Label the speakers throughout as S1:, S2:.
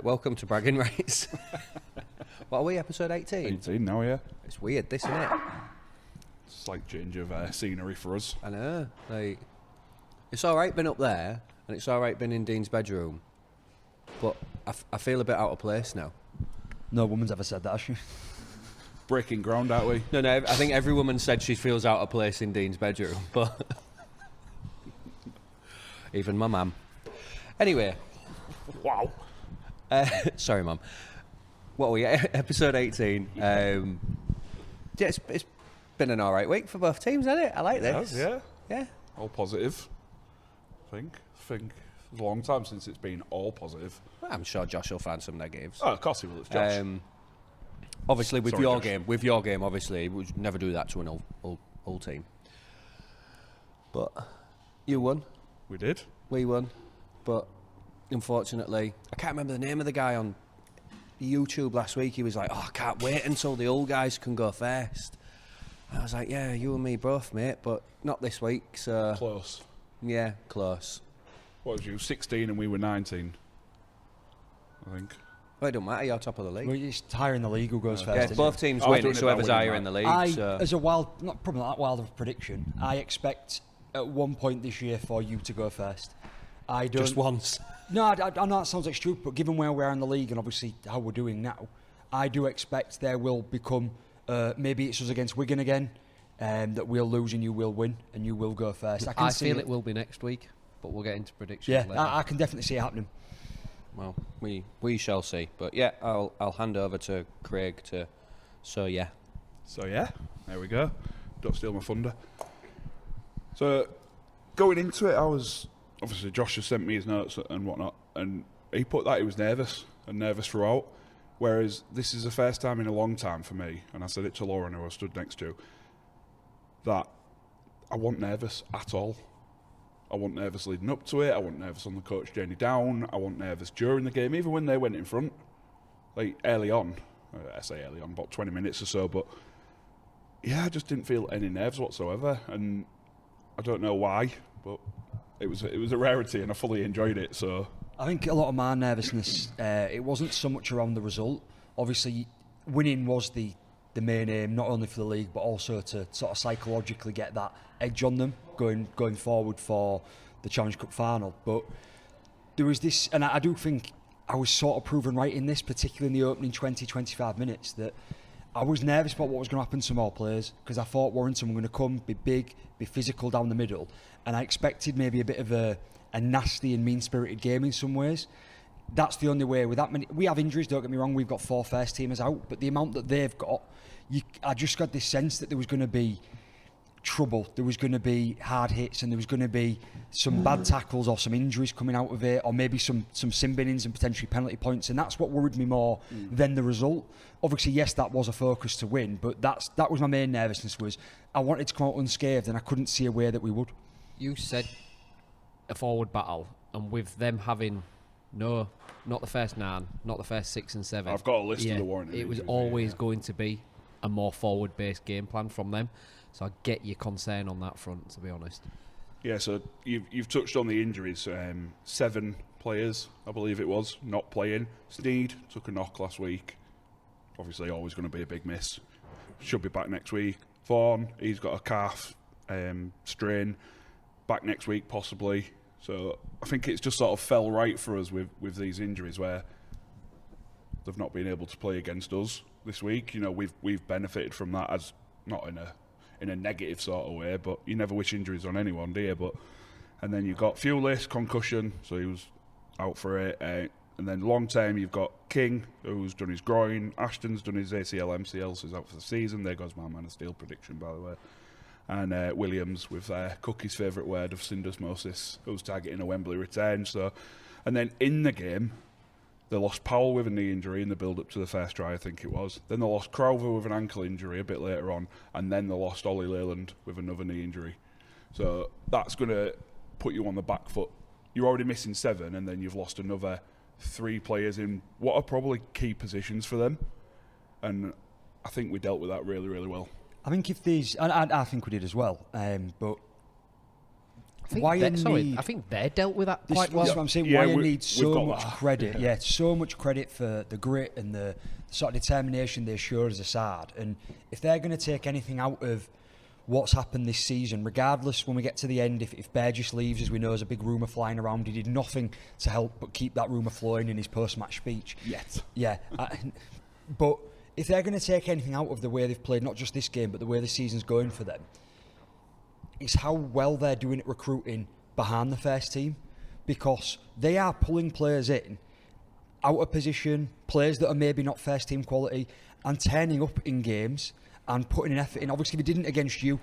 S1: Welcome to Bragging Rights. What are we, episode 18?
S2: 18 now, yeah.
S1: It's weird, this, isn't it?
S2: Slight change of scenery for us.
S1: I know. Like, it's all right being up there, and it's all right being in Dean's bedroom, but I feel a bit out of place now.
S3: No woman's ever said that, has she?
S2: Breaking ground, aren't we?
S1: No, I think every woman said she feels out of place in Dean's bedroom, but even my mum. Anyway.
S2: Wow.
S1: Sorry, Mum. What are we at? Episode 18. Yeah, it's been an all right week for both teams, hasn't it? I like this.
S2: Yeah.
S1: Yeah.
S2: All positive. I think it's a long time since it's been all positive.
S1: Well, I'm sure Josh will find some negatives.
S2: Oh, of course he will. It's Josh.
S1: Obviously, with
S2: Sorry,
S1: your
S2: Josh.
S1: game, obviously, we would never do that to an old team. But you won.
S2: We did.
S1: We won. But unfortunately, I can't remember the name of the guy on YouTube last week. He was like, "Oh, I can't wait until the old guys can go first." I was like, "Yeah, you and me both, mate, but not this week." So
S2: Close.
S1: yeah, close.
S2: What was you, 16 and we were 19? I think.
S1: Well, it don't matter. You're top of the league.
S3: Well, it's higher in the league who goes first.
S1: Yeah,
S3: isn't
S1: both
S3: it?
S1: teams
S2: I was
S1: win.
S2: doing
S1: It's
S2: it by
S1: whoever's
S2: winning
S1: higher
S2: that.
S1: in the league.
S3: I,
S1: so.
S3: as a wild, not probably not that wild of a prediction, I expect at one point this year for you to go first. I don't.
S1: Just once.
S3: No, I know that sounds like stupid, but given where we are in the league and obviously how we're doing now, I do expect there will become, maybe it's us against Wigan again, that we'll lose and you will win and you will go first.
S4: I feel it will be next week, but we'll get into predictions
S3: Yeah,
S4: later.
S3: I can definitely see it happening.
S1: Well, we shall see. But yeah, I'll hand over to Craig to. So yeah.
S2: So yeah, there we go. Don't steal my thunder. So going into it, I was obviously Josh has sent me his notes and whatnot, and he put that he was nervous throughout. Whereas this is the first time in a long time for me, and I said it to Lauren, who I stood next to, that I wasn't nervous at all. I wasn't nervous leading up to it. I wasn't nervous on the coach journey down. I wasn't nervous during the game, even when they went in front, like early on. I say early on, about 20 minutes or so, but yeah, I just didn't feel any nerves whatsoever, and I don't know why, but it was a rarity, and I fully enjoyed it. So
S3: I think a lot of my nervousness, it wasn't so much around the result. Obviously, winning was the main aim, not only for the league, but also to sort of psychologically get that edge on them going forward for the Challenge Cup final. But there was this, and I do think I was sort of proven right in this, particularly in the opening 20-25 minutes, that I was nervous about what was going to happen to more players, because I thought Warrington were going to come, be big, be physical down the middle, and I expected maybe a bit of a nasty and mean-spirited game in some ways. That's the only way. With that many, we have injuries, don't get me wrong, we've got 4 first teamers out, but the amount that they've got, I just got this sense that there was going to be trouble, there was going to be hard hits, and there was going to be some bad tackles or some injuries coming out of it, or maybe some sin binnings and potentially penalty points, and that's what worried me more than the result. Obviously, yes, that was a focus to win, but that was my main nervousness, was I wanted to come out unscathed, and I couldn't see a way that we would.
S4: You said a forward battle, and with them having not the first 9, not the first 6 and 7.
S2: I've got a list of the Warrington
S4: It was
S2: injuries,
S4: always going to be a more forward-based game plan from them. So I get your concern on that front, to be honest.
S2: yeah, so you've touched on the injuries. 7 players, I believe it was, not playing. Sneed took a knock last week. Obviously, always going to be a big miss. Should be back next week. Vaughan, he's got a calf strain. Back next week, possibly. So I think it's just sort of fell right for us with these injuries, where they've not been able to play against us this week. You know, we've benefited from that, as not in a negative sort of way, but you never wish injuries on anyone, do you? But and then you've got Fulis, concussion, so he was out for it. And then long term, you've got King, who's done his groin. Ashton's done his ACL, MCL, so he's out for the season. There goes my Man of Steel prediction, by the way. And Williams, with Cookie's favourite word of syndesmosis, who's targeting a Wembley return. So, and then in the game, they lost Powell with a knee injury in the build-up to the first try, I think it was. Then they lost Crowther with an ankle injury a bit later on, and then they lost Ollie Leyland with another knee injury. So that's going to put you on the back foot. You're already missing 7, and then you've lost another 3 players in what are probably key positions for them. And I think we dealt with that really, really well.
S3: I think if these, and I think we did as well, but
S4: I think they dealt with that quite well.
S3: This is what I'm saying.
S2: Yeah,
S3: Wire needs
S2: we've
S3: so
S2: got
S3: much
S2: that.
S3: credit. Yeah, so much credit for the grit and the sort of determination they show as a side. And if they're going to take anything out of what's happened this season, regardless when we get to the end, if Burgess leaves, as we know, there's a big rumour flying around. He did nothing to help but keep that rumour flowing in his post-match speech.
S2: Yet.
S3: Yeah. But if they're going to take anything out of the way they've played, not just this game, but the way the season's going for them, it's how well they're doing at recruiting behind the first team, because they are pulling players in out of position, players that are maybe not first team quality, and turning up in games and putting an effort in. Obviously, they didn't against you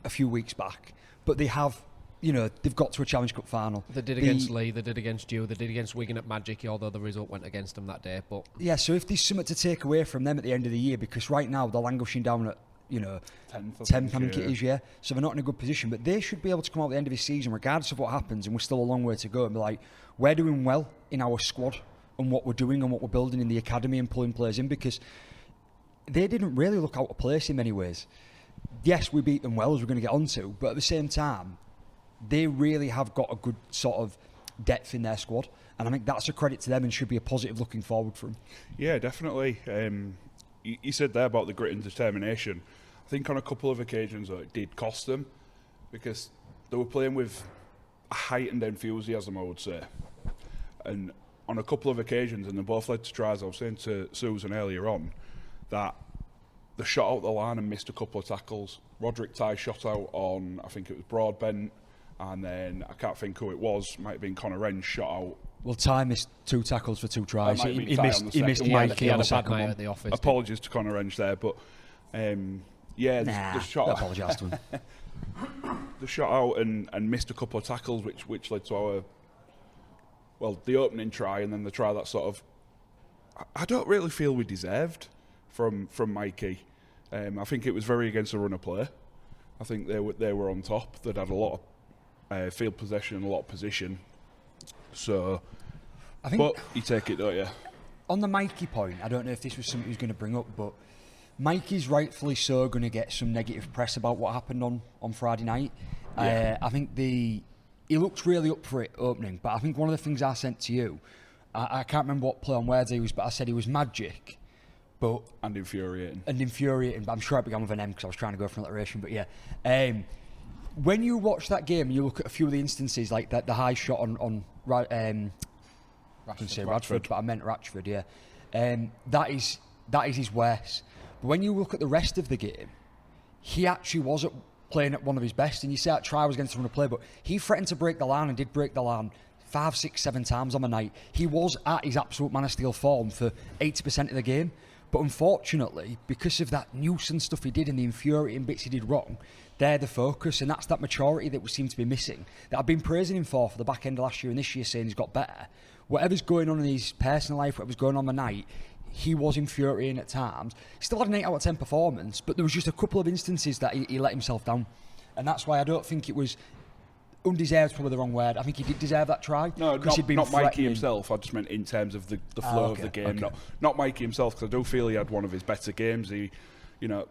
S3: a few weeks back, but they have, they've got to a Challenge Cup final.
S4: They did against Leigh, they did against you, they did against Wigan at Magic, although the result went against them that day. But
S3: yeah, so if there's something to take away from them at the end of the year, because right now they're languishing down at 10th, I think it is, yeah. So they're not in a good position, but they should be able to come out at the end of the season, regardless of what happens, and we're still a long way to go, and be like, we're doing well in our squad and what we're doing and what we're building in the academy and pulling players in, because they didn't really look out of place in many ways. Yes, we beat them well, as we're going to get onto, but at the same time, they really have got a good sort of depth in their squad, and I think that's a credit to them and should be a positive looking forward for them.
S2: Yeah, definitely. You said there about the grit and determination. I think on a couple of occasions it did cost them, because they were playing with a heightened enthusiasm, I would say. And on a couple of occasions, and they both led to tries, I was saying to Susan earlier on, that they shot out the line and missed a couple of tackles. Roderick Ty shot out on, I think it was Broadbent, and then I can't think who it was, might have been Connor Wrench shot out.
S3: Well, Ty missed 2 tackles for 2 tries.
S2: Might have
S3: He
S2: been Ty
S3: missed,
S2: on the
S3: he missed
S2: second
S3: Mikey
S2: one.
S4: he
S3: on
S4: had
S3: the
S4: a bad
S3: second
S4: night
S3: one.
S4: at the office.
S2: Apologies to Connor Wrench there, but yeah, the shot
S3: don't apologise to him.
S2: the shot out and missed a couple of tackles, which led to the opening try, and then the try that sort of I don't really feel we deserved from Mikey. I think it was very against the run of play. I think they were on top. They'd had a lot of field possession and a lot of position. So, but you take it, don't you?
S3: On the Mikey point, I don't know if this was something he was going to bring up, but Mikey's rightfully so going to get some negative press about what happened on Friday night.
S2: Yeah.
S3: I think he looked really up for it opening, but I think one of the things I sent to you, I can't remember what play on words he was, but I said he was magic, but
S2: And infuriating.
S3: But I'm sure it began with an M because I was trying to go for an alliteration. But yeah, when you watch that game, you look at a few of the instances like that, the high shot on I can say Radford, but I meant Ratchford. Yeah, that is his worst. But when you look at the rest of the game, he actually was playing at one of his best. And you say that try was against the run of play, but he threatened to break the line and did break the line 5, 6, 7 times on the night. He was at his absolute Man of Steel form for 80% of the game. But unfortunately, because of that nuisance stuff he did and the infuriating bits he did wrong, they're the focus, and that's that maturity that we seem to be missing, that I've been praising him for the back end of last year and this year, saying he's got better. Whatever's going on in his personal life, whatever's going on the night, he was infuriating at times. He still had an 8 out of 10 performance, but there was just a couple of instances that he let himself down. And that's why I don't think it was undeserved, probably the wrong word. I think he did deserve that try.
S2: No,
S3: he'd been
S2: not Mikey
S3: threatening
S2: himself. I just meant in terms of the flow of the game.
S3: Okay.
S2: Not Mikey himself, because I do feel he had one of his better games. We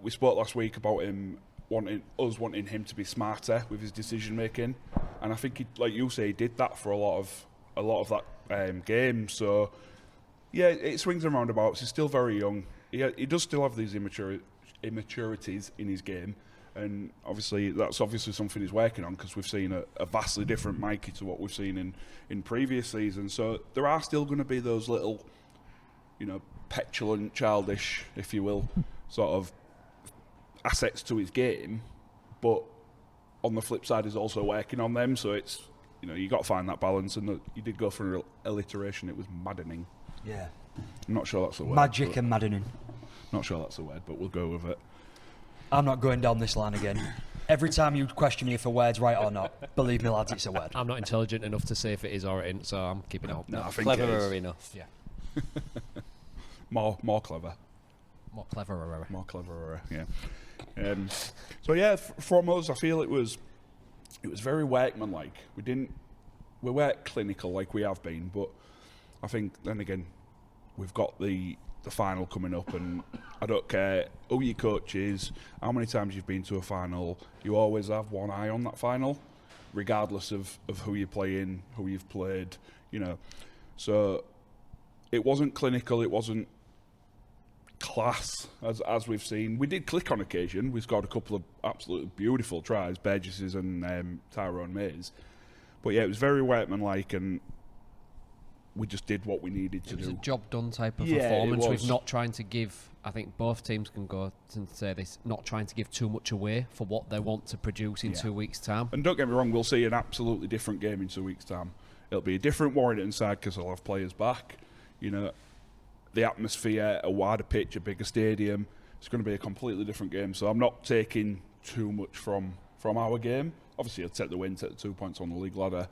S2: spoke last week about him wanting him to be smarter with his decision making, and I think, like you say, he did that for a lot of that game. So yeah, it swings and roundabouts. He's still very young. He does still have these immaturities in his game. And obviously, that's something he's working on, because we've seen a vastly different Mikey to what we've seen in previous seasons. So there are still going to be those little, petulant, childish, if you will, sort of assets to his game. But on the flip side, he's also working on them. So it's, you got to find that balance. And you did go for an alliteration. It was maddening.
S3: Yeah.
S2: I'm not sure that's the word.
S3: Magic and maddening.
S2: Not sure that's the word, but we'll go with it.
S3: I'm not going down this line again. Every time you question me if a word's right or not, believe me, lads, it's a word.
S4: I'm not intelligent enough to say if it is or it isn't, so I'm keeping it up.
S2: No, I think
S1: Cleverer enough.
S4: Yeah.
S2: More clever.
S4: More cleverer.
S2: More cleverer, yeah. So yeah, from us, I feel it was very workmanlike. We weren't clinical like we have been, but I think then again, we've got the final coming up, and I don't care who your coach is, how many times you've been to a final, you always have one eye on that final. regardless of who you're playing, who you've played, So it wasn't clinical, it wasn't class, as we've seen. We did click on occasion. We scored a couple of absolutely beautiful tries, Burgess's and Tyrone May's. But yeah, it was very workmanlike, and we just did what we needed to do.
S4: It was a job done type of
S2: Yeah,
S4: performance.
S2: it was.
S4: We've not trying to give, I think both teams can go and say this, not trying to give too much away for what they want to produce in 2 weeks' time.
S2: And don't get me wrong, we'll see an absolutely different game in 2 weeks' time. It'll be a different Warrington side because they'll have players back. The atmosphere, a wider pitch, a bigger stadium. It's going to be a completely different game. So I'm not taking too much from our game. Obviously, I'll take the win, take the 2 points on the league ladder.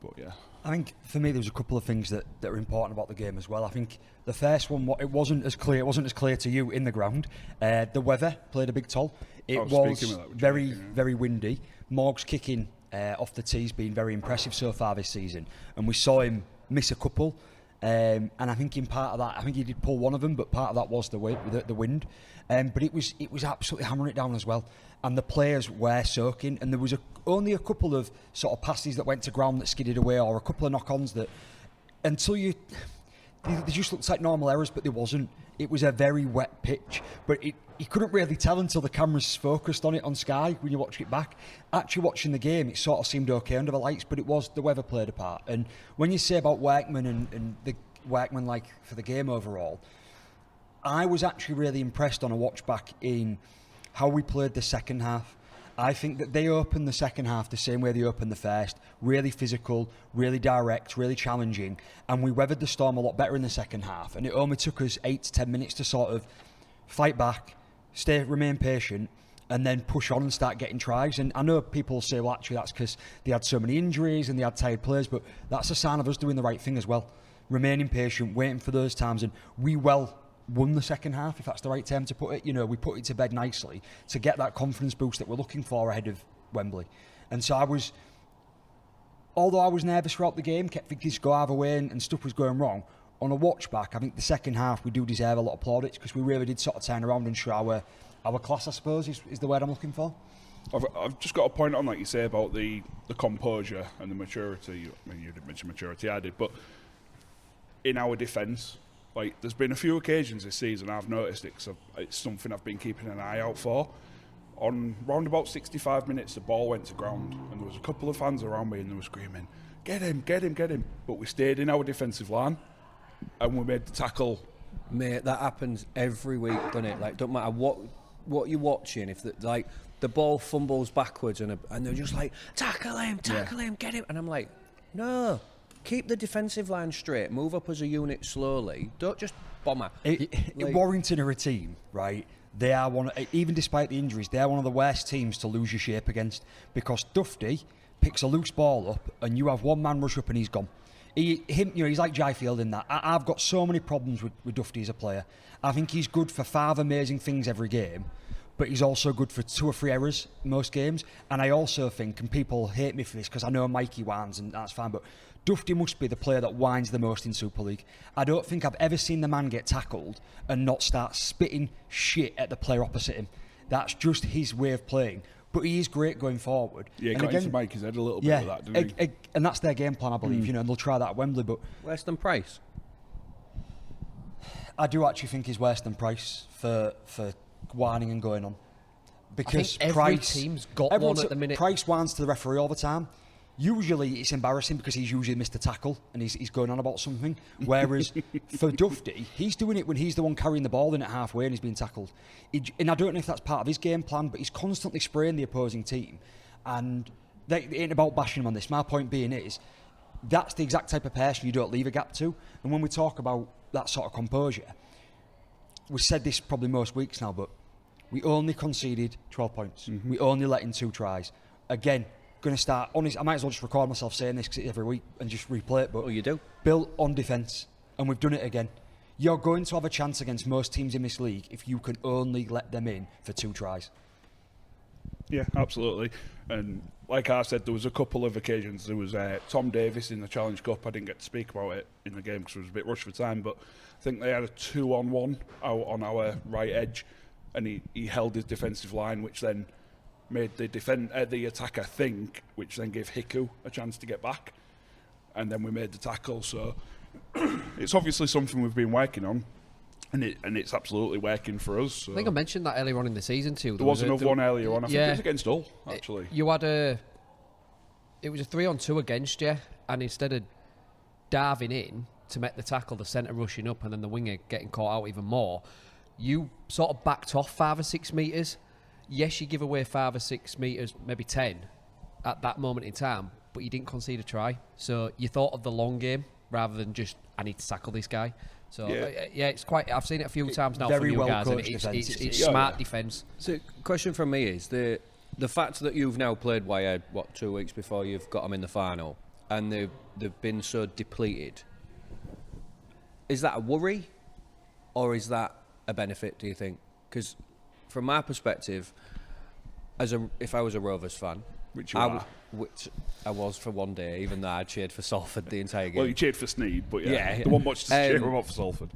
S2: But yeah.
S3: I think for me there was a couple of things that are important about the game as well. I think the first one, it wasn't as clear to you in the ground. The weather played a big toll. It was very windy. Morg's kicking off the tee's been very impressive so far this season, and we saw him miss a couple. And I think in part of that, I think he did pull one of them, but part of that was the wind. But it was absolutely hammering it down as well. And the players were soaking, and there was only a couple of sort of passes that went to ground that skidded away, or a couple of knock-ons that, they just looked like normal errors, but there wasn't. It was a very wet pitch, but you couldn't really tell until the cameras focused on it on Sky when you watch it back. Actually watching the game, it sort of seemed okay under the lights, but it was the weather played a part. And when you say about Workman and the Workman like for the game overall, I was actually really impressed on a watch back in how we played the second half. I think that they opened the second half the same way they opened the first. Really physical, really direct, really challenging. And we weathered the storm a lot better in the second half. And it only took us 8 to 10 minutes to sort of fight back, remain patient, and then push on and start getting tries. And I know people say, well, actually, that's because they had so many injuries and they had tired players. But that's a sign of us doing the right thing as well. Remaining patient, waiting for those times. And we won the second half, if that's the right term to put it. We put it to bed nicely to get that confidence boost that we're looking for ahead of Wembley. And so although I was nervous throughout the game, kept thinking to go either way and stuff was going wrong, on a watch back, I think the second half we do deserve a lot of plaudits because we really did sort of turn around and show our class, I suppose, is the word I'm looking for.
S2: I've just got a point on, like you say, about the composure and the maturity. I mean, you didn't mention maturity, I did, but in our defence, like, there's been a few occasions this season I've noticed it because it's something I've been keeping an eye out for. On round about 65 minutes, the ball went to ground, and there was a couple of fans around me, and they were screaming, "Get him, get him, get him!" But we stayed in our defensive line, and we made the tackle.
S1: Mate, that happens every week, doesn't it? Like, don't matter what you're watching, if the ball fumbles backwards and they're just like, tackle him, get him, and I'm like, no. Keep the defensive line straight, move up as a unit slowly. Don't just bomber.
S3: Warrington are a team, right? They are even despite the injuries, they're one of the worst teams to lose your shape against because Dufty picks a loose ball up and you have one man rush up and he's gone. He's like Jai Field in that. I've got so many problems with Dufty as a player. I think he's good for 5 amazing things every game, but he's also good for 2 or 3 errors most games. And I also think, and people hate me for this because I know Mikey whines and that's fine, but Dufty must be the player that whines the most in Super League. I don't think I've ever seen the man get tackled and not start spitting shit at the player opposite him. That's just his way of playing. But he is great going forward.
S2: Yeah, he got into Mikey's head a little bit with that, didn't he?
S3: And that's their game plan, I believe, and they'll try that at Wembley. But
S1: worse than Price?
S3: I do actually think he's worse than Price for whining and going on. Because
S4: every team's got one at the minute.
S3: Price whines to the referee all the time. Usually it's embarrassing because he's usually missed a tackle and he's going on about something. Whereas for Dufty, he's doing it when he's the one carrying the ball in at halfway and he's being tackled. And I don't know if that's part of his game plan, but he's constantly spraying the opposing team. And it ain't about bashing him on this. My point being is, that's the exact type of person you don't leave a gap to. And when we talk about that sort of composure, we've said this probably most weeks now, but we only conceded 12 points. Mm-hmm. We only let in 2 tries. Again, going to start honest. I might as well just record myself saying this every week and just replay it. But
S1: you do.
S3: Built on defence, and we've done it again. You're going to have a chance against most teams in this league if you can only let them in for 2 tries.
S2: Yeah, absolutely. And like I said, there was a couple of occasions. There was Tom Davis in the Challenge Cup. I didn't get to speak about it in the game because it was a bit rushed for time, but I think they had a 2-on-1 out on our right edge, and he held his defensive line, which then made the attacker think, which then gave Hiku a chance to get back, and then we made the tackle. So it's obviously something we've been working on, and it's absolutely working for us. So.
S4: I think I mentioned that earlier on in the season too.
S2: There was another one earlier on. I think it was against Hull, actually.
S4: It was a 3-on-2 against you, and instead of diving in to make the tackle, the centre rushing up and then the winger getting caught out even more, you sort of backed off 5 or 6 metres. Yes, you give away 5 or 6 metres, maybe 10 at that moment in time, but you didn't concede a try. So you thought of the long game rather than just, I need to tackle this guy. So it's quite. I've seen it a few times now from you guys, and it's smart defence.
S1: So, question from me is the fact that you've now played Wired 2 weeks before you've got them in the final, and they've been so depleted. Is that a worry, or is that a benefit? Do you think? Because from my perspective, if I was a Rovers fan,
S2: which
S1: I was for one day, even though I cheered for Salford the entire game.
S2: Well, you cheered for Sneed, but the one much to cheer him up for Salford.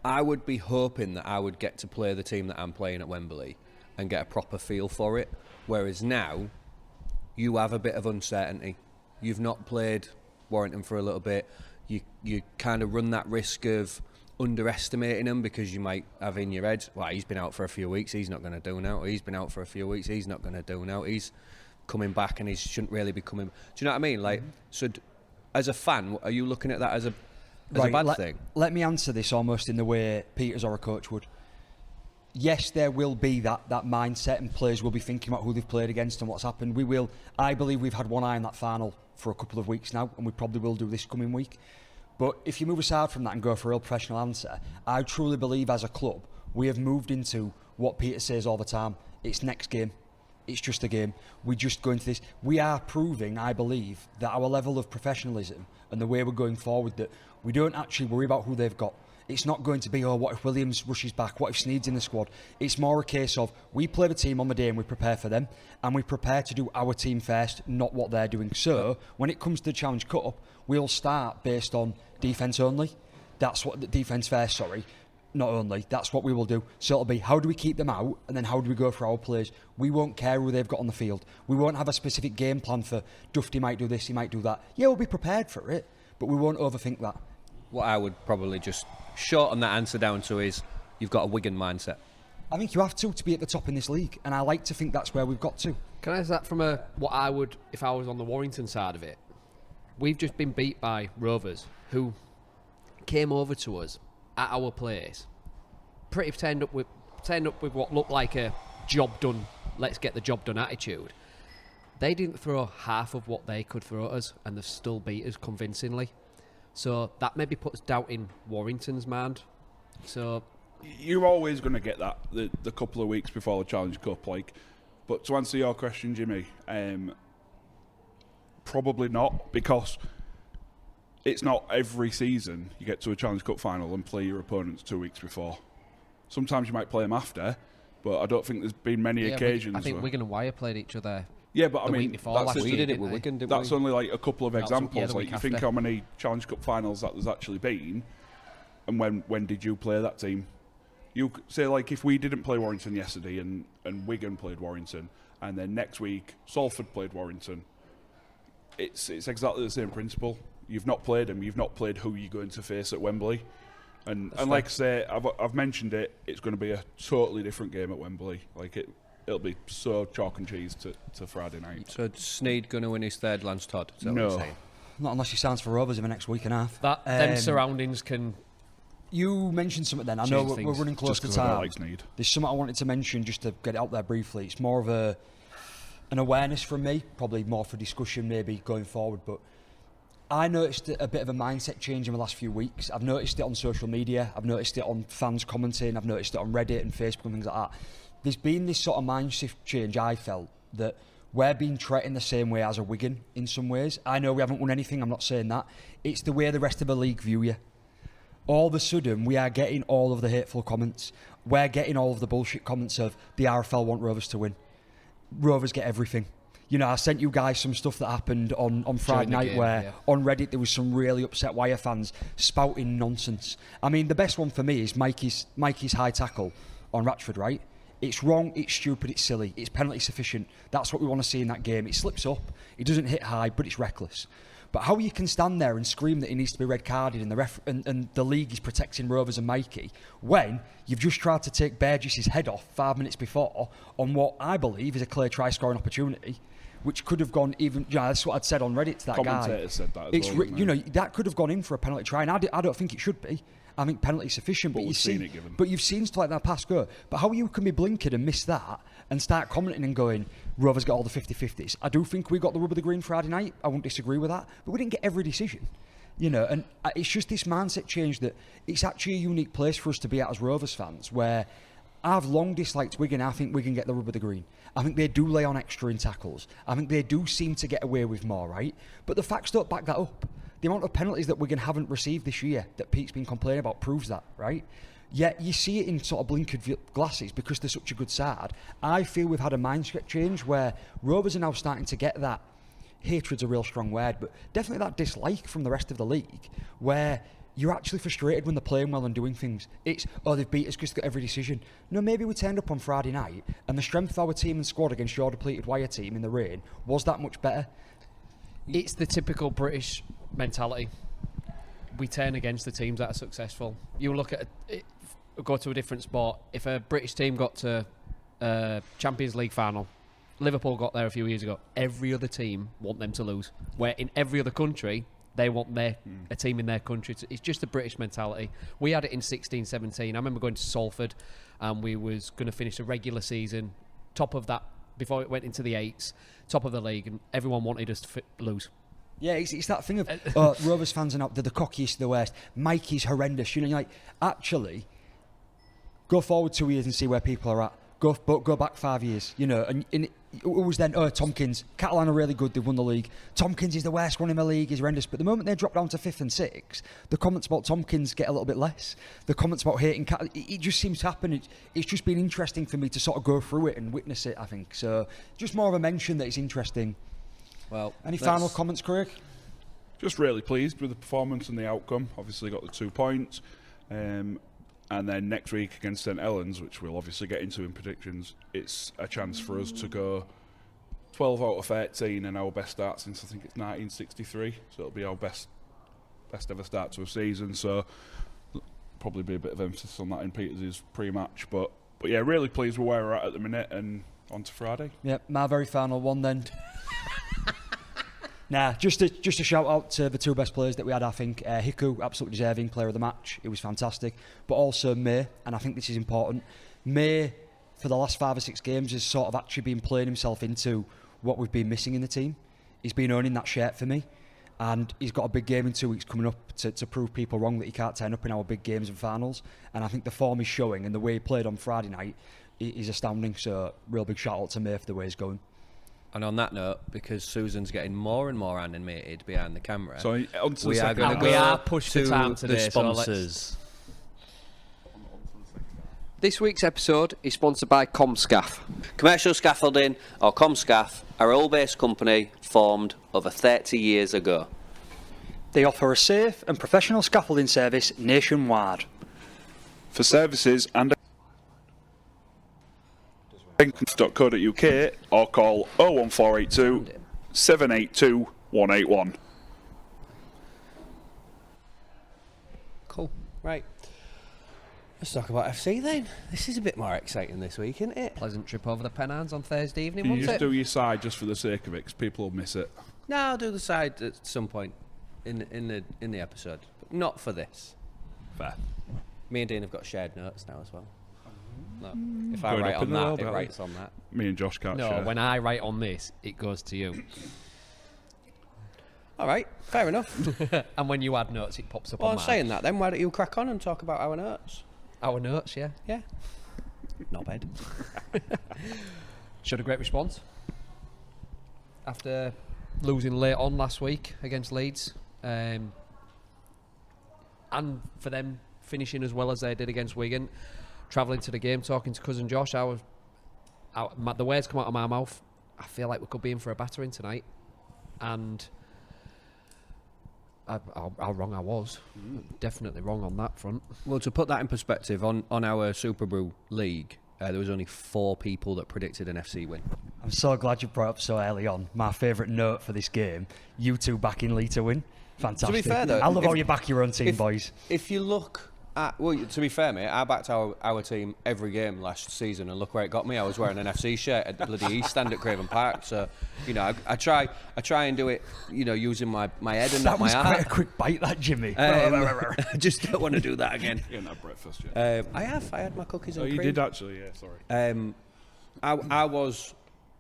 S1: I would be hoping that I would get to play the team that I'm playing at Wembley and get a proper feel for it. Whereas now, you have a bit of uncertainty. You've not played Warrington for a little bit. You kind of run that risk of underestimating them because you might have in your head, well, he's been out for a few weeks, he's not going to do now. Or he's been out for a few weeks, he's not going to do now. He's coming back and he shouldn't really be coming. Do you know what I mean? Like, so as a fan, are you looking at that as a bad thing?
S3: Let me answer this almost in the way Peters or a coach would. Yes, there will be that mindset, and players will be thinking about who they've played against and what's happened. We will. I believe we've had one eye on that final for a couple of weeks now, and we probably will do this coming week. But if you move aside from that and go for a real professional answer, I truly believe as a club we have moved into what Peter says all the time. It's next game. It's just a game. We just go into this. We are proving, I believe, that our level of professionalism and the way we're going forward, that we don't actually worry about who they've got. It's not going to be, oh, what if Williams rushes back? What if Sneed's in the squad? It's more a case of we play the team on the day and we prepare for them, and we prepare to do our team first, not what they're doing. So when it comes to the Challenge Cup, we'll start based on defence only. That's what the defence first, not only. That's what we will do. So it'll be, how do we keep them out, and then how do we go for our players? We won't care who they've got on the field. We won't have a specific game plan for Dufty might do this, he might do that. Yeah, we'll be prepared for it, but we won't overthink that.
S1: What I would probably just shorten that answer down to is, you've got a Wigan mindset.
S3: I think you have to be at the top in this league, and I like to think that's where we've got to.
S4: Can I ask that from what I would, if I was on the Warrington side of it? We've just been beat by Rovers, who came over to us at our place, turned up with what looked like a job done, let's get the job done attitude. They didn't throw half of what they could throw at us, and they've still beat us convincingly. So that maybe puts doubt in Warrington's mind. So
S2: you're always going to get that the couple of weeks before the Challenge Cup, But to answer your question, Jimmy, probably not, because it's not every season you get to a Challenge Cup final and play your opponents 2 weeks before. Sometimes you might play them after, but I don't think there's been many occasions.
S4: I think Wigan and Wire played each other.
S2: Yeah, but
S4: the week before last
S1: we
S4: year,
S1: did it with Wigan, didn't we?
S2: That's only like a couple of examples.
S4: you
S2: think how many Challenge Cup finals that there's actually been, and when did you play that team? You say, if we didn't play Warrington yesterday and Wigan played Warrington, and then next week Salford played Warrington, it's exactly the same principle. You've not played them. You've not played who you're going to face at Wembley. And like I say, I've mentioned it, it's going to be a totally different game at Wembley. It'll be so chalk and cheese to Friday night.
S1: So Sneed going to win his third Lance Todd? Is that what you're saying?
S3: Not unless he signs for Rovers in the next week and a half.
S4: Them surroundings can...
S3: You mentioned something then. I know we're running close to time. There's something I wanted to mention just to get it out there briefly. It's more of an awareness from me, probably more for discussion maybe going forward, but I noticed a bit of a mindset change in the last few weeks. I've noticed it on social media, I've noticed it on fans commenting, I've noticed it on Reddit and Facebook and things like that. There's been this sort of mindset change, I felt, that we're being treated the same way as a Wigan in some ways. I know we haven't won anything, I'm not saying that. It's the way the rest of the league view you. All of a sudden, we are getting all of the hateful comments. We're getting all of the bullshit comments of the RFL want Rovers to win. Rovers get everything. You know, I sent you guys some stuff that happened on Friday night where on Reddit there was some really upset Wire fans spouting nonsense. I mean, the best one for me is Mikey's high tackle on Ratchford, right? It's wrong, it's stupid, it's silly, it's penalty sufficient. That's what we want to see in that game. It slips up, it doesn't hit high, but it's reckless. But how you can stand there and scream that he needs to be red carded and the league is protecting Rovers and Mikey when you've just tried to take Burgess's head off 5 minutes before on what I believe is a clear try-scoring opportunity, which could have gone even. That's what I'd said on Reddit to that guy.
S2: Commentator said that as well.
S3: That could have gone in for a penalty try, and I don't think it should be. I think penalty sufficient, but you've seen stuff like that pass go. But how you can be blinkered and miss that and start commenting and going, Rovers got all the 50-50s. I do think we got the rub of the green Friday night. I won't disagree with that. But we didn't get every decision. And it's just this mindset change that it's actually a unique place for us to be at as Rovers fans, where I've long disliked Wigan. I think Wigan get the rub of the green. I think they do lay on extra in tackles. I think they do seem to get away with more, right? But the facts don't back that up. The amount of penalties that Wigan haven't received this year that Pete's been complaining about proves that, right? Yet you see it in sort of blinkered glasses because they're such a good side. I feel we've had a mindset change where Rovers are now starting to get that, hatred's a real strong word, but definitely that dislike from the rest of the league where you're actually frustrated when they're playing well and doing things. It's, they've beat us because they've got every decision. No, maybe we turned up on Friday night and the strength of our team and squad against your depleted Wire team in the rain was that much better.
S4: It's the typical British mentality. We turn against the teams that are successful. You look at it, go to a different sport. If a British team got to a Champions League final, Liverpool got there a few years ago, every other team want them to lose. Where in every other country, they want a team in their country. It's just a British mentality. We had it in 16-17. I remember going to Salford and we was going to finish the regular season, top of that, before it went into the eights, top of the league, and everyone wanted us to lose.
S3: Yeah, it's that thing of Rovers fans are not, they're the cockiest of the worst. Mikey's horrendous. You're like, actually, go forward 2 years and see where people are at. Go back 5 years, and it was then, Tompkins, Catalan are really good, they've won the league. Tompkins is the worst one in the league, he's horrendous. But the moment they drop down to 5th and 6th, the comments about Tompkins get a little bit less. The comments about hating Catalan, it just seems to happen. It's just been interesting for me to sort of go through it and witness it, I think. So, just more of a mention that it's interesting.
S1: Well,
S3: any final comments, Craig?
S2: Just really pleased with the performance and the outcome. Obviously got the 2 points. And then next week against St Helens, which we'll obviously get into in predictions, it's a chance for us to go 12 out of 13 and our best start since I think it's 1963. So it'll be our best ever start to a season. So probably be a bit of emphasis on that in Peters' pre-match. But yeah, really pleased with where we're at the minute and on to Friday.
S3: Yep, my very final one then. Just a shout out to the 2 best players that we had, I think. Hiku, absolutely deserving player of the match. It was fantastic. But also May, and I think this is important. May, for the last 5 or 6 games, has sort of actually been playing himself into what we've been missing in the team. He's been owning that shirt for me. And he's got a big game in 2 weeks coming up to prove people wrong that he can't turn up in our big games and finals. And I think the form he's showing and the way he played on Friday night is astounding. So, real big shout out to May for the way he's going.
S1: And on that note, because Susan's getting more and more animated behind the camera,
S2: so
S1: we are going to go
S4: pushed
S1: to
S4: the time today,
S1: the sponsors.
S4: So this week's episode is sponsored by Comscaff.
S1: Commercial Scaffolding, or Comscaff, are a Hull-based company formed over 30 years ago.
S3: They offer a safe and professional scaffolding service nationwide.
S2: For services and .co.uk or call 01482 782 181.
S1: Cool. Right. Let's talk about FC then. This is a bit more exciting this week, isn't it?
S4: Pleasant trip over the Pennines on Thursday evening,
S2: You
S4: wasn't
S2: just
S4: it?
S2: do your side just for the sake of it, because people will miss it.
S1: No, I'll do the side at some point in the episode, but not for this.
S2: Fair.
S1: Me and Dean have got shared notes now as well. No, if I
S2: Going
S1: write
S2: up
S1: on
S2: in the
S1: that,
S2: world,
S1: it
S2: aren't
S1: writes on that.
S2: Me and Josh can't
S4: No,
S2: share.
S4: when I write on this, it goes to you.
S1: All right, fair enough.
S4: And when you add notes, it pops up
S1: Well,
S4: on
S1: I'm
S4: mine.
S1: saying that then. Why don't you crack on and talk about our notes?
S4: Our notes, yeah.
S1: Yeah. Not bad.
S4: Showed a great response. After losing late on last week against Leeds. And for them finishing as well as they did against Wigan. Travelling to the game, talking to cousin Josh, the words come out of my mouth. I feel like we could be in for a battering tonight. And how wrong I was. Definitely wrong on that front.
S1: Well, to put that in perspective, on our Super Brew League, there was only 4 people that predicted an FC win.
S3: I'm so glad you brought up so early on. My favourite note for this game, you two backing Leigh to win. Fantastic.
S1: To be fair, though,
S3: I love how you back your own team, boys.
S1: If you look at, well, to be fair, mate, I backed our team every game last season, and look where it got me. I was wearing an FC shirt at the bloody East Stand at Craven Park. So, you know, I try and do it, you know, using my head and not my heart.
S3: That was quite a quick bite, that, Jimmy.
S1: I just don't want to do that again.
S2: You haven't had breakfast yet.
S1: I had my cookies and
S2: Oh, you
S1: cream.
S2: did actually, yeah, sorry.
S1: I was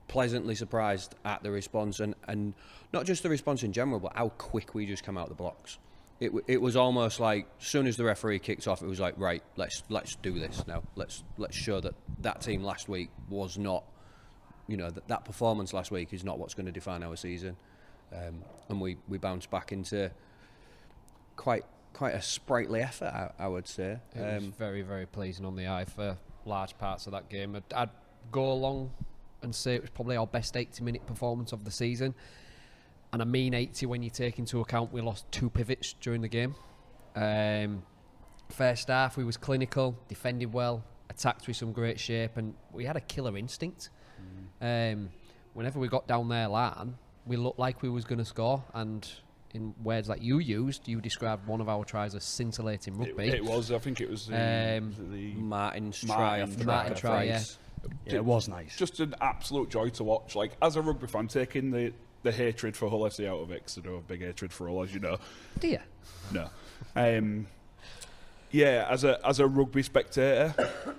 S1: pleasantly surprised at the response, and not just the response in general, but how quick we just come out the blocks. It was almost like as soon as the referee kicked off, it was like, right, let's do this now. Let's show that team last week was not, you know, that performance last week is not what's going to define our season, and we bounced back into quite a sprightly effort, I would say.
S4: It was very, very pleasing on the eye for large parts of that game. I'd go along and say it was probably our best 80-minute performance of the season. And I mean 80 when you take into account we lost 2 pivots during the game. First half, we was clinical, defended well, attacked with some great shape, and we had a killer instinct. Whenever we got down their line, we looked like we was going to score, and in words like you used, you described one of our tries as scintillating rugby.
S2: It was, I think it was the
S1: Martin's try.
S4: Martin try, yeah.
S3: Yeah, it was nice.
S2: Just an absolute joy to watch. Like, as a rugby fan, taking the hatred for Hull FC out of it, because I do have big hatred for Hull, as you know.
S4: Do you?
S2: No. Yeah, as a rugby spectator,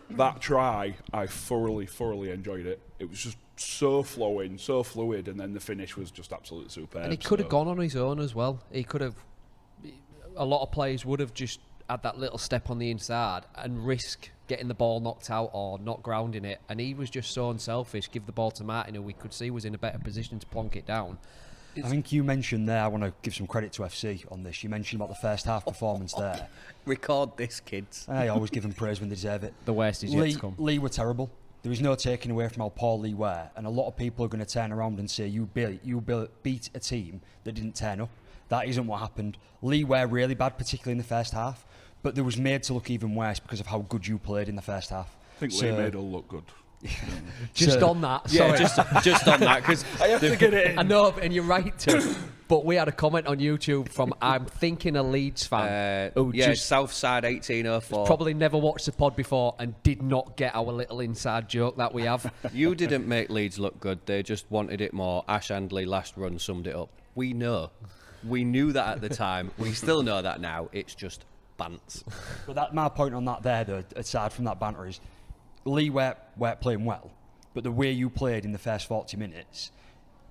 S2: that try, I thoroughly enjoyed it. It was just so flowing, so fluid, and then the finish was just absolutely superb.
S4: And he could have gone on his own as well. He could have. A lot of players would have just had that little step on the inside and risk getting the ball knocked out or not grounding it. And he was just so unselfish. Give the ball to Martin, who we could see was in a better position to plonk it down.
S3: I think you mentioned there, I want to give some credit to FC on this. You mentioned about the first half performance there.
S1: Record this, kids.
S3: I always give them praise when they deserve it.
S4: The worst is yet to come.
S3: Leigh were terrible. There is no taking away from how poor Leigh were, and a lot of people are going to turn around and say you beat a team that didn't turn up. That isn't what happened. Leigh were really bad, particularly in the first half, but there was made to look even worse because of how good you played in the first half.
S2: I think Leigh made all look good.
S4: Just on that,
S1: Yeah,
S4: sorry.
S1: just on that, because
S2: I have to get it in.
S4: I know, and you're right to. But we had a comment on YouTube from, I'm thinking, a Leeds fan who just
S1: Southside 1804.
S4: probably never watched the pod before and did not get our little inside joke that we have.
S1: You didn't make Leeds look good. They just wanted it more. Ash Handley last run summed it up. We know. We knew that at the time. We still know that now. It's just bants.
S3: But my point on that there, though, aside from that banter, is Leigh weren't playing well, but the way you played in the first 40 minutes,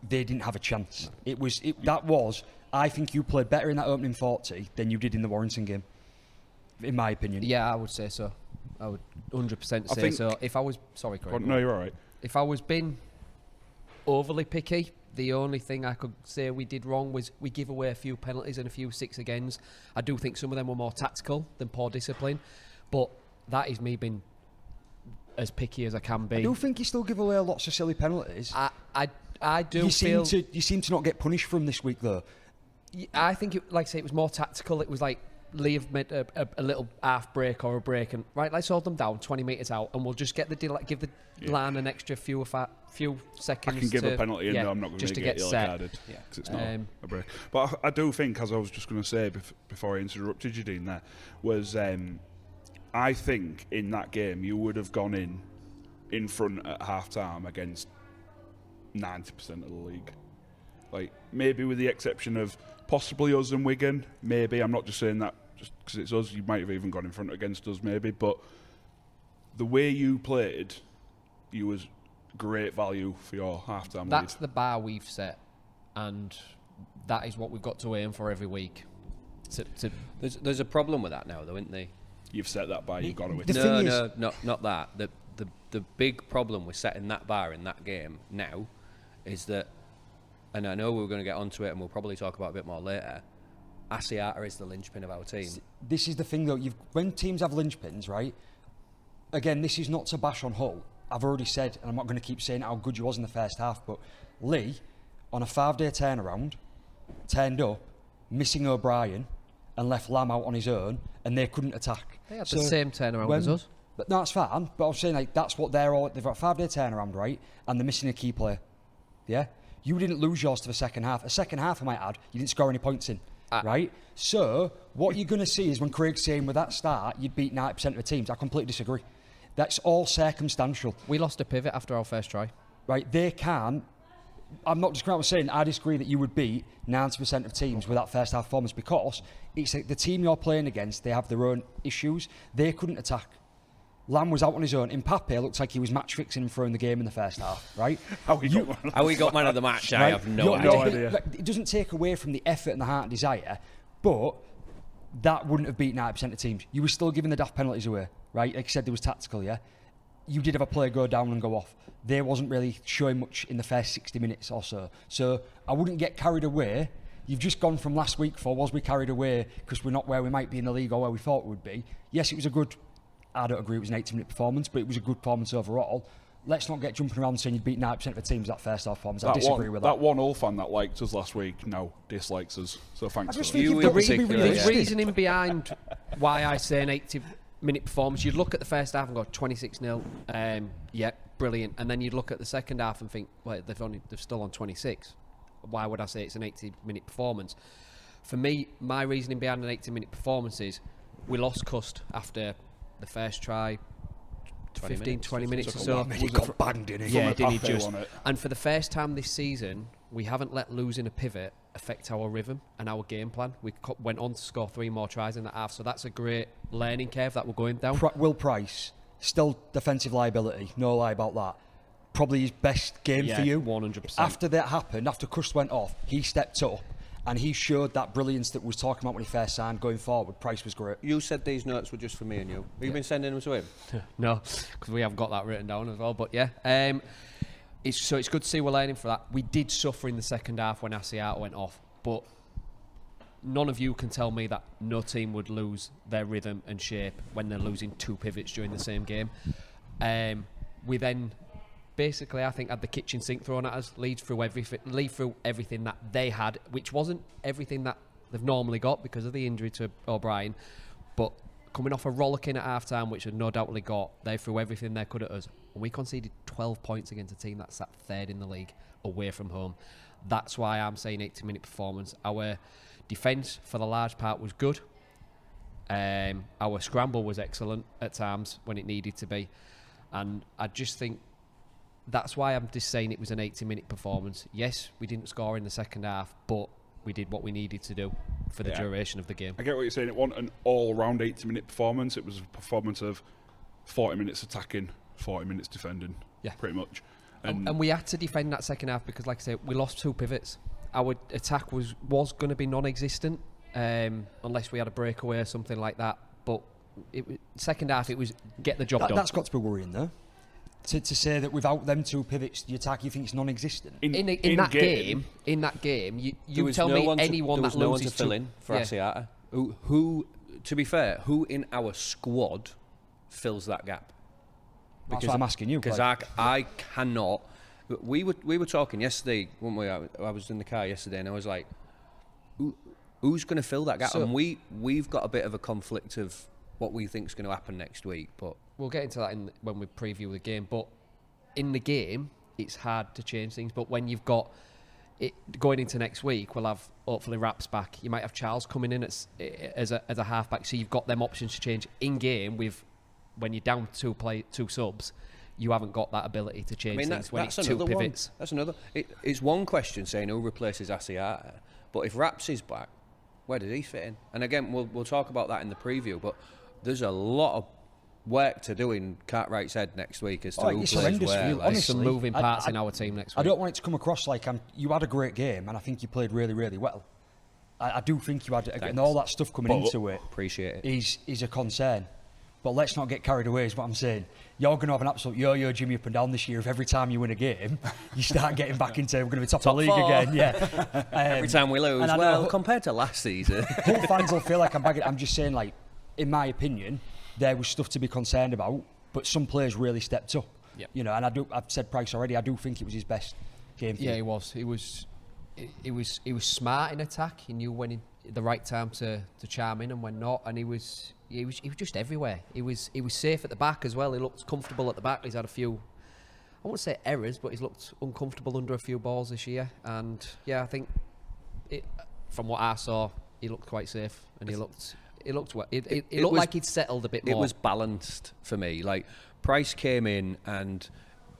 S3: they didn't have a chance. I think you played better in that opening 40 than you did in the Warrington game, in my opinion.
S4: Yeah, I would say so. I would 100% say so. If I was... Sorry, Craig.
S2: No, you're all right.
S4: If I was being overly picky, the only thing I could say we did wrong was we give away a few penalties and a few 6-agains. I do think some of them were more tactical than poor discipline, but that is me being as picky as I can be.
S3: I do think you still give away lots of silly penalties.
S4: I do
S3: you
S4: feel...
S3: You seem to not get punished from this week, though.
S4: I think, like I say, it was more tactical. It was like Leigh have made a little half break or a break, and right, let's hold them down 20 metres out, and we'll just give the line an extra few seconds.
S2: I can give a penalty, and I'm not going to get yellow carded because it's not a break. But I do think, as I was just going to say before I interrupted you, Dean, there was. I think in that game you would have gone in front at half time against 90% of the league. Like, maybe with the exception of possibly us and Wigan. Maybe, I'm not just saying that just because it's us. You might have even gone in front against us, maybe. But the way you played, you was great value for your half-time lead.
S4: That's the bar we've set, and that is what we've got to aim for every week.
S1: There's a problem with that now, though, isn't there?
S2: You've set that bar, you've got to win.
S1: No, not that. The big problem with setting that bar in that game now is that, and I know we're going to get onto it and we'll probably talk about it a bit more later, Asiata is the linchpin of our team.
S3: This is the thing, though. When teams have linchpins, right? Again, this is not to bash on Hull. I've already said, and I'm not going to keep saying how good you was in the first half, but Leigh, on a 5-day turnaround, turned up, missing O'Brien, and left Lamb out on his own, and they couldn't attack.
S4: They had the same turnaround as us.
S3: But no, that's fine. But I'm saying like that's what they've got a 5-day turnaround, right? And they're missing a key player. Yeah, you didn't lose yours to the second half. A second half, I might add, you didn't score any points in, right? So what you're going to see is when Craig's saying with that start, you'd beat 90% of the teams. I completely disagree. That's all circumstantial.
S4: We lost a pivot after our first try.
S3: Right? They can. I'm not disagreeing. I'm saying I disagree that you would beat 90% of teams with that first half performance because it's like the team you're playing against. They have their own issues. They couldn't attack. Lamb was out on his own. Mbappe looked like he was match fixing and throwing the game in the first half, right?
S1: How he got man of the match, I have no idea.
S3: It doesn't take away from the effort and the heart and desire, but that wouldn't have beat 90% of teams. You were still giving the daft penalties away, right? Like you said, there was tactical, yeah? You did have a player go down and go off. They wasn't really showing much in the first 60 minutes or so. So I wouldn't get carried away. You've just gone from last week for was we carried away because we're not where we might be in the league or where we thought we would be. Yes, it was a good... I don't agree it was an 80-minute performance, but it was a good performance overall. Let's not get jumping around saying you'd beat 90% of the teams that first half performance. I disagree with that.
S2: That one all fan that liked us last week now dislikes us. So thanks for that.
S4: The reasoning behind why I say an 80-minute performance, you'd look at the first half and go 26-0. Yeah, brilliant. And then you'd look at the second half and think, well, they're still on 26. Why would I say it's an 80-minute performance? For me, my reasoning behind an 80-minute performance is we lost Cust after the first try, 20 minutes or so.
S3: He got banged in it.
S4: Yeah, did he just? And for the first time this season, we haven't let losing a pivot affect our rhythm and our game plan. We went on to score 3 more tries in that half, so that's a great learning curve that we're going down.
S3: Will Price, still defensive liability, no lie about that. Probably his best game for you.
S4: 100%.
S3: After that happened, after Cust went off, he stepped up. And he showed that brilliance that we was talking about when he first signed going forward. Price was great.
S1: You said these notes were just for me and you. Have you been sending them to him?
S4: No, because we have got that written down as well. But yeah, it's good to see we're learning for that. We did suffer in the second half when Asiata went off, but none of you can tell me that no team would lose their rhythm and shape when they're losing 2 pivots during the same game. We then... basically, I think had the kitchen sink thrown at us, lead through everything that they had, which wasn't everything that they've normally got because of the injury to O'Brien. But coming off a rollicking at half-time, which had no doubtly got, they threw everything they could at us. And we conceded 12 points against a team that sat 3rd in the league away from home. That's why I'm saying 80-minute performance. Our defence, for the large part, was good. Our scramble was excellent at times when it needed to be. And I just think that's why I'm just saying it was an 80-minute performance. Yes, we didn't score in the second half, but we did what we needed to do for the duration of the game.
S2: I get what you're saying. It wasn't an all-round 80-minute performance. It was a performance of 40 minutes attacking, 40 minutes defending, pretty much.
S4: And we had to defend that second half because, like I said, we lost 2 pivots. Our attack was going to be non-existent unless we had a breakaway or something like that. But second half, it was get the job done.
S3: That's got to be worrying, though. To say that without them 2 pivots, the attack you think it's non-existent.
S4: In that game, you tell me anyone that loses
S1: no one to fill in for Asiata. Who, to be fair, who in our squad fills that gap?
S3: That's what I'm asking you.
S1: Because I cannot. We were talking yesterday, weren't we? I was in the car yesterday, and I was like, who's going to fill that gap?
S4: So,
S1: and we've got a bit of a conflict of what we think is going to happen next week, but
S4: we'll get into that when we preview the game. But in the game, it's hard to change things. But when you've got it going into next week, we'll have hopefully Raps back. You might have Charles coming in as a halfback, so you've got them options to change in game. When you're down 2 subs, you haven't got that ability to change things when it's 2 pivots.
S1: That's another. It's one question saying who replaces Asiata, but if Raps is back, where does he fit in? And again, we'll talk about that in the preview. But there's a lot of work to do in Cartwright's head next week as to who plays where.
S4: Honestly, some moving parts in our team next week.
S3: I don't want it to come across like you had a great game and I think you played really, really well. I do think you had, and all that stuff coming into it.
S1: Appreciate it.
S3: Is a concern. But let's not get carried away is what I'm saying. You're going to have an absolute yo-yo Jimmy up and down this year if every time you win a game, you start getting back into we're going to be top of the league
S1: 4.
S3: again. Yeah.
S1: Every time we lose. Well, compared to last season.
S3: Hull fans will feel like I'm bagging. I'm just saying, like, in my opinion, there was stuff to be concerned about, but some players really stepped up.
S4: Yep.
S3: You know, and I've said Price already, I do think it was his best game.
S4: Yeah, he was. he was smart in attack. He knew when the right time to charm in and when not, and he was just everywhere. He was safe at the back as well. He looked comfortable at the back. He's had a few, I won't say errors, but he's looked uncomfortable under a few balls this year. And yeah, I think from what I saw, he looked quite safe, and he looked well. It looked like he'd settled a bit more.
S1: It was balanced for me. Like Price came in, and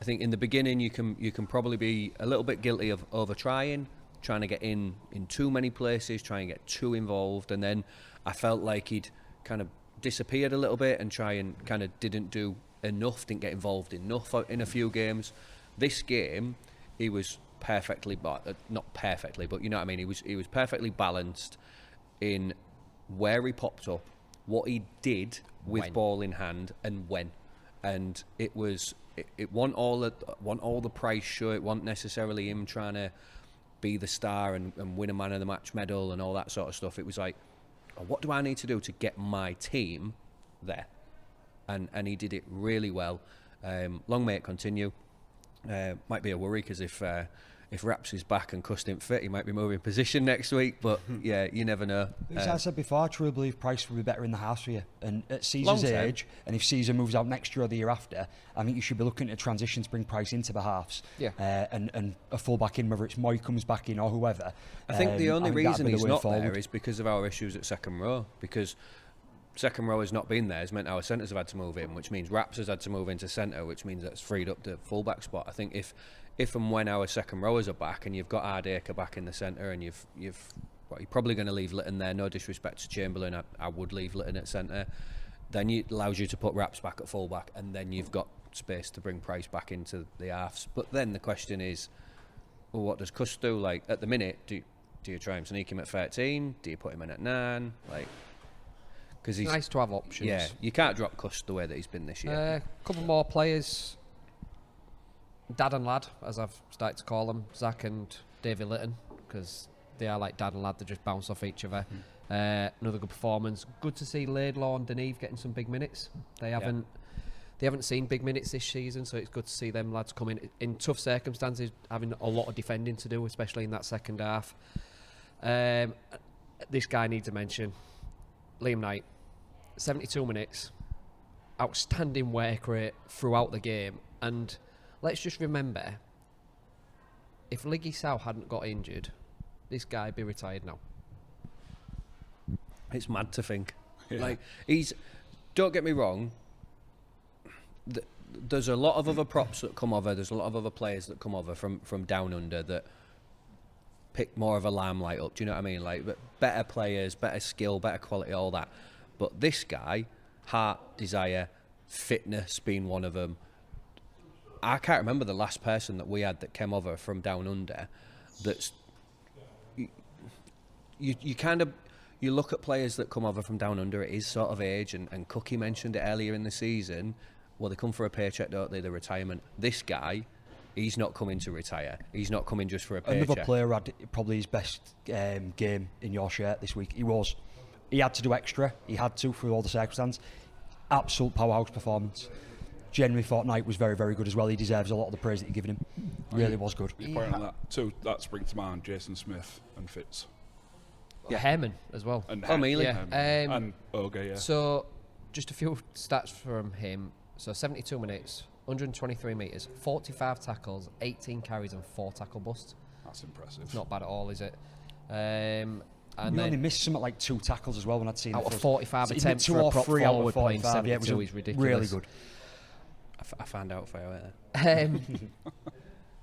S1: I think in the beginning you can probably be a little bit guilty of over trying to get in too many places, trying to get too involved, and then I felt like he'd kind of disappeared a little bit and kind of didn't do enough, didn't get involved enough in a few games. This game, he was perfectly, not perfectly, but you know what I mean. He was perfectly balanced in where he popped up, what he did with ball in hand, and when. And it wasn't all the Price show. It wasn't necessarily him trying to be the star and win a man of the match medal and all that sort of stuff. It was like, what do I need to do to get my team there? And he did it really well. Long may it continue. Might be a worry because if Raps is back and Cuss didn't fit, he might be moving position next week. But yeah, you never know.
S3: As I said before, I truly believe Price will be better in the halves for you. And at Caesar's age, and if Caesar moves out next year or the year after, I think you should be looking at a transition to bring Price into the halves.
S4: Yeah.
S3: And a full back in, whether it's Moy comes back in or whoever.
S1: I think the only reason he's not there is because of our issues at second row. Because second row has not been there. It's meant our centres have had to move in, which means Raps has had to move into centre, which means that's freed up the full-back spot. I think if and when our second rowers are back and you've got Ardacre back in the centre and you're probably going to leave Litton there, no disrespect to Chamberlain, I would leave Litton at centre, then it allows you to put Raps back at full-back, and then you've got space to bring Price back into the halves. But then the question is, well, what does Cuss do? Like, at the minute, do you try and sneak him at 13? Do you put him in at 9? Like, because he's
S4: nice to have options.
S1: Yeah, you can't drop Cuss the way that he's been this year.
S4: A couple more players, Dad and Lad, as I've started to call them, Zach and Davy Litton, because they are like Dad and Lad, they just bounce off each other. Another good performance. Good to see Laidlaw and Deneve getting some big minutes. They haven't seen big minutes this season, so it's good to see them lads come in tough circumstances, having a lot of defending to do, especially in that second half. This guy needs a mention. Liam Knight, 72 minutes, outstanding work rate throughout the game. And let's just remember, if Leigh Sow hadn't got injured, this guy would be retired now.
S1: It's mad to think. Yeah. Like, don't get me wrong, there's a lot of other props that come over, there's a lot of other players that come over from down under that pick more of a limelight up, do you know what I mean? Like, better players, better skill, better quality, all that. But this guy, heart, desire, fitness being one of them. I can't remember the last person that we had that came over from down under. That's you kind of, you look at players that come over from down under at his sort of age, and Cookie mentioned it earlier in the season. Well, they come for a paycheck, don't they? The retirement. This guy, he's not coming to retire. He's not coming just for a paycheck.
S3: Another player had probably his best game in your shirt this week. He had to do extra. He had to through all the circumstances. Absolute powerhouse performance. Genuinely thought Knight was very, very good as well. He deserves a lot of the praise that you're giving him. Really was good.
S2: Point on that too. That springs to mind. Jason Smith and Fitz.
S4: Yeah, Herman as well.
S2: And
S1: Mealy.
S4: Yeah.
S2: And Oga, yeah.
S4: So, just a few stats from him. So, 72 minutes, 123 metres, 45 tackles, 18 carries and 4 tackle busts.
S2: That's impressive.
S4: It's not bad at all, is it?
S3: And
S4: then
S3: only missed something like 2 tackles as well when I'd seen
S4: out of 45
S3: so
S4: attempts
S3: 2
S4: for a
S3: or
S4: prop
S3: 3 out
S4: forward
S3: of
S4: playing
S3: 45.
S4: 72
S3: is
S4: ridiculous.
S3: Really good.
S1: I found out for you.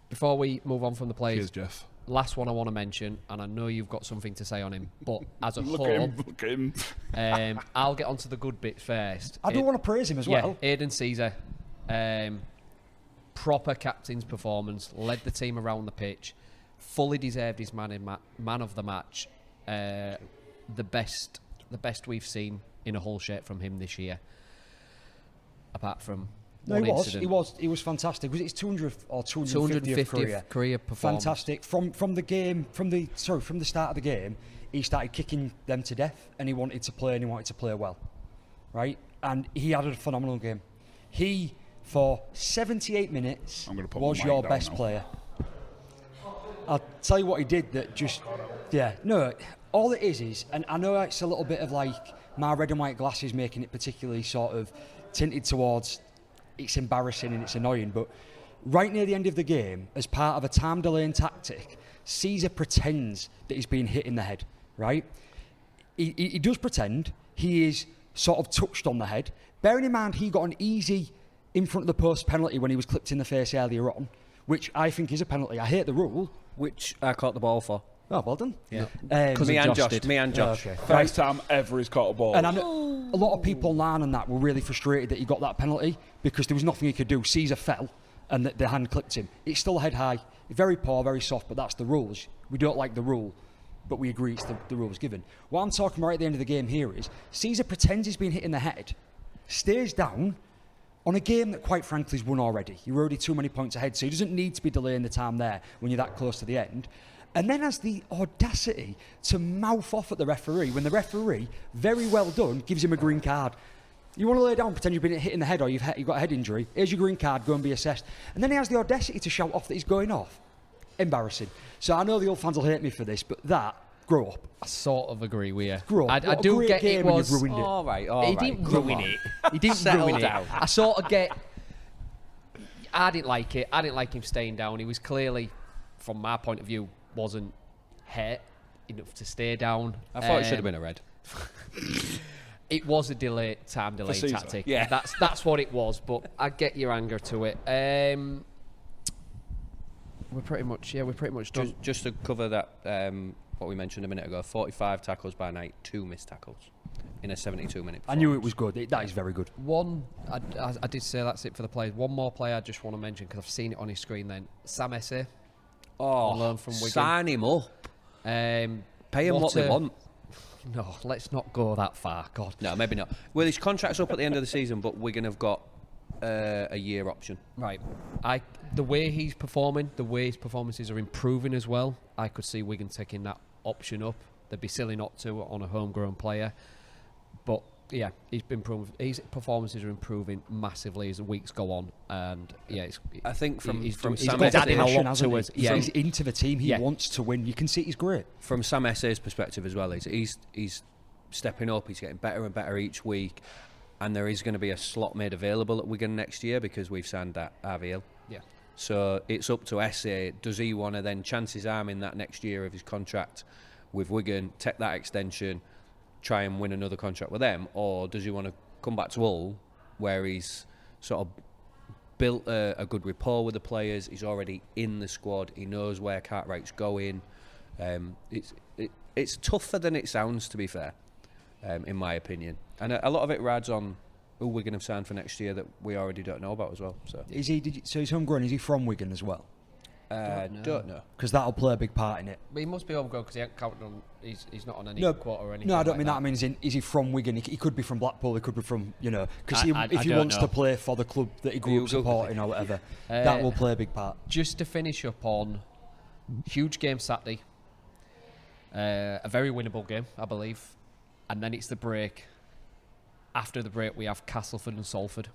S4: Before we move on from the players,
S2: Cheers, Jeff.
S4: last one I want to mention, and I know you've got something to say on him, but as a
S2: Look
S4: whole,
S2: at him.
S4: I'll get onto the good bits first.
S3: I do want to praise him as well.
S4: Yeah, Aidan Caesar, proper captain's performance, led the team around the pitch, fully deserved his man of the match. The best we've seen in a whole shirt from him this year, apart from one incident.
S3: He was fantastic. Was it his 200th or 250th
S4: career performance?
S3: Fantastic. From the start of the game, he started kicking them to death, and he wanted to play, and he wanted to play well, right? And he had a phenomenal game. He, for 78 minutes, was your best player. I'll tell you what he did that just, yeah, no, all it is, and I know it's a little bit of like my red and white glasses making it particularly sort of tinted towards it's embarrassing and it's annoying, but right near the end of the game, as part of a time delaying tactic, Caesar pretends that he's being hit in the head, right? He does pretend he is sort of touched on the head. Bearing in mind he got an easy in front of the post penalty when he was clipped in the face earlier on, which I think is a penalty. I hate the rule.
S1: Which I caught the ball for.
S3: Oh, well done.
S1: Yeah.
S3: Me
S1: and Josh. Me and Josh.
S3: Okay.
S2: First time ever he's caught a ball.
S3: And I know a lot of people online and that were really frustrated that he got that penalty because there was nothing he could do. Caesar fell and the hand clipped him. It's still head high. Very poor, very soft, but that's the rules. We don't like the rule, but we agree it's the rules given. What I'm talking about at the end of the game here is Caesar pretends he's been hit in the head, stays down on a game that quite frankly is won already. You're already too many points ahead, so he doesn't need to be delaying the time there when you're that close to the end. And then has the audacity to mouth off at the referee when the referee, very well done, gives him a green card. You want to lay down, pretend you've been hit in the head or you've got a head injury. Here's your green card, go and be assessed. And then he has the audacity to shout off that he's going off. Embarrassing. So I know the old fans will hate me for this, but that, grow up.
S4: I sort of agree with you.
S3: Grow up.
S4: I do get it was...
S3: Ruined it.
S1: All right.
S4: He didn't ruin it. He didn't ruin it. I sort of get... I didn't like it. I didn't like him staying down. He was clearly, from my point of view, wasn't hurt enough to stay down.
S1: I thought it should have been a red.
S4: It was a time delay tactic.
S1: Yeah.
S4: That's what it was, but I get your anger to it. We're pretty much done.
S1: Just to cover that, what we mentioned a minute ago, 45 tackles by night, 2 missed tackles in a 72-minute
S3: I knew it was good. That is very good.
S4: One, I did say that's it for the players. One more player I just want to mention because I've seen it on his screen then. Sam Esse. On loan from Wigan.
S1: Sign him up. Pay him what they want.
S4: No, let's not go that far. God.
S1: No, maybe not. Well, his contract's up at the end of the season, but Wigan have got a year option.
S4: Right. The way he's performing, the way his performances are improving as well, I could see Wigan taking that option up. They'd be silly not to on a homegrown player. But yeah, his performances are improving massively as the weeks go on, and yeah,
S1: I think from Sam
S3: got
S1: Esse's
S3: yeah, he's into the team. He wants to win. You can see he's great.
S1: From Sam Esse's perspective as well, he's stepping up. He's getting better and better each week, and there is going to be a slot made available at Wigan next year because we've signed that RVL.
S4: Yeah.
S1: So it's up to Esse. Does he want to then chance his arm in that next year of his contract with Wigan, take that extension, try and win another contract with them, or does he want to come back to Hull where he's sort of built a good rapport with the players, he's already in the squad, he knows where Cartwright's going. It's tougher than it sounds, to be fair, in my opinion, and a lot of it rides on who Wigan have signed for next year that we already don't know about as well. So
S3: so he's homegrown. Is he from Wigan as well?
S1: Don't know.
S3: Because that'll play a big part in it.
S4: But he must be homegrown because he ain't counted on. He's not on any quota or anything.
S3: No, I don't
S4: like
S3: mean that. I mean, is he from Wigan? He could be from Blackpool. He could be from because if he wants to play for the club that he grew up supporting or whatever, that will play a big part.
S4: Just to finish up on huge game Saturday, a very winnable game, I believe, and then it's the break. After the break, we have Castleford and Salford.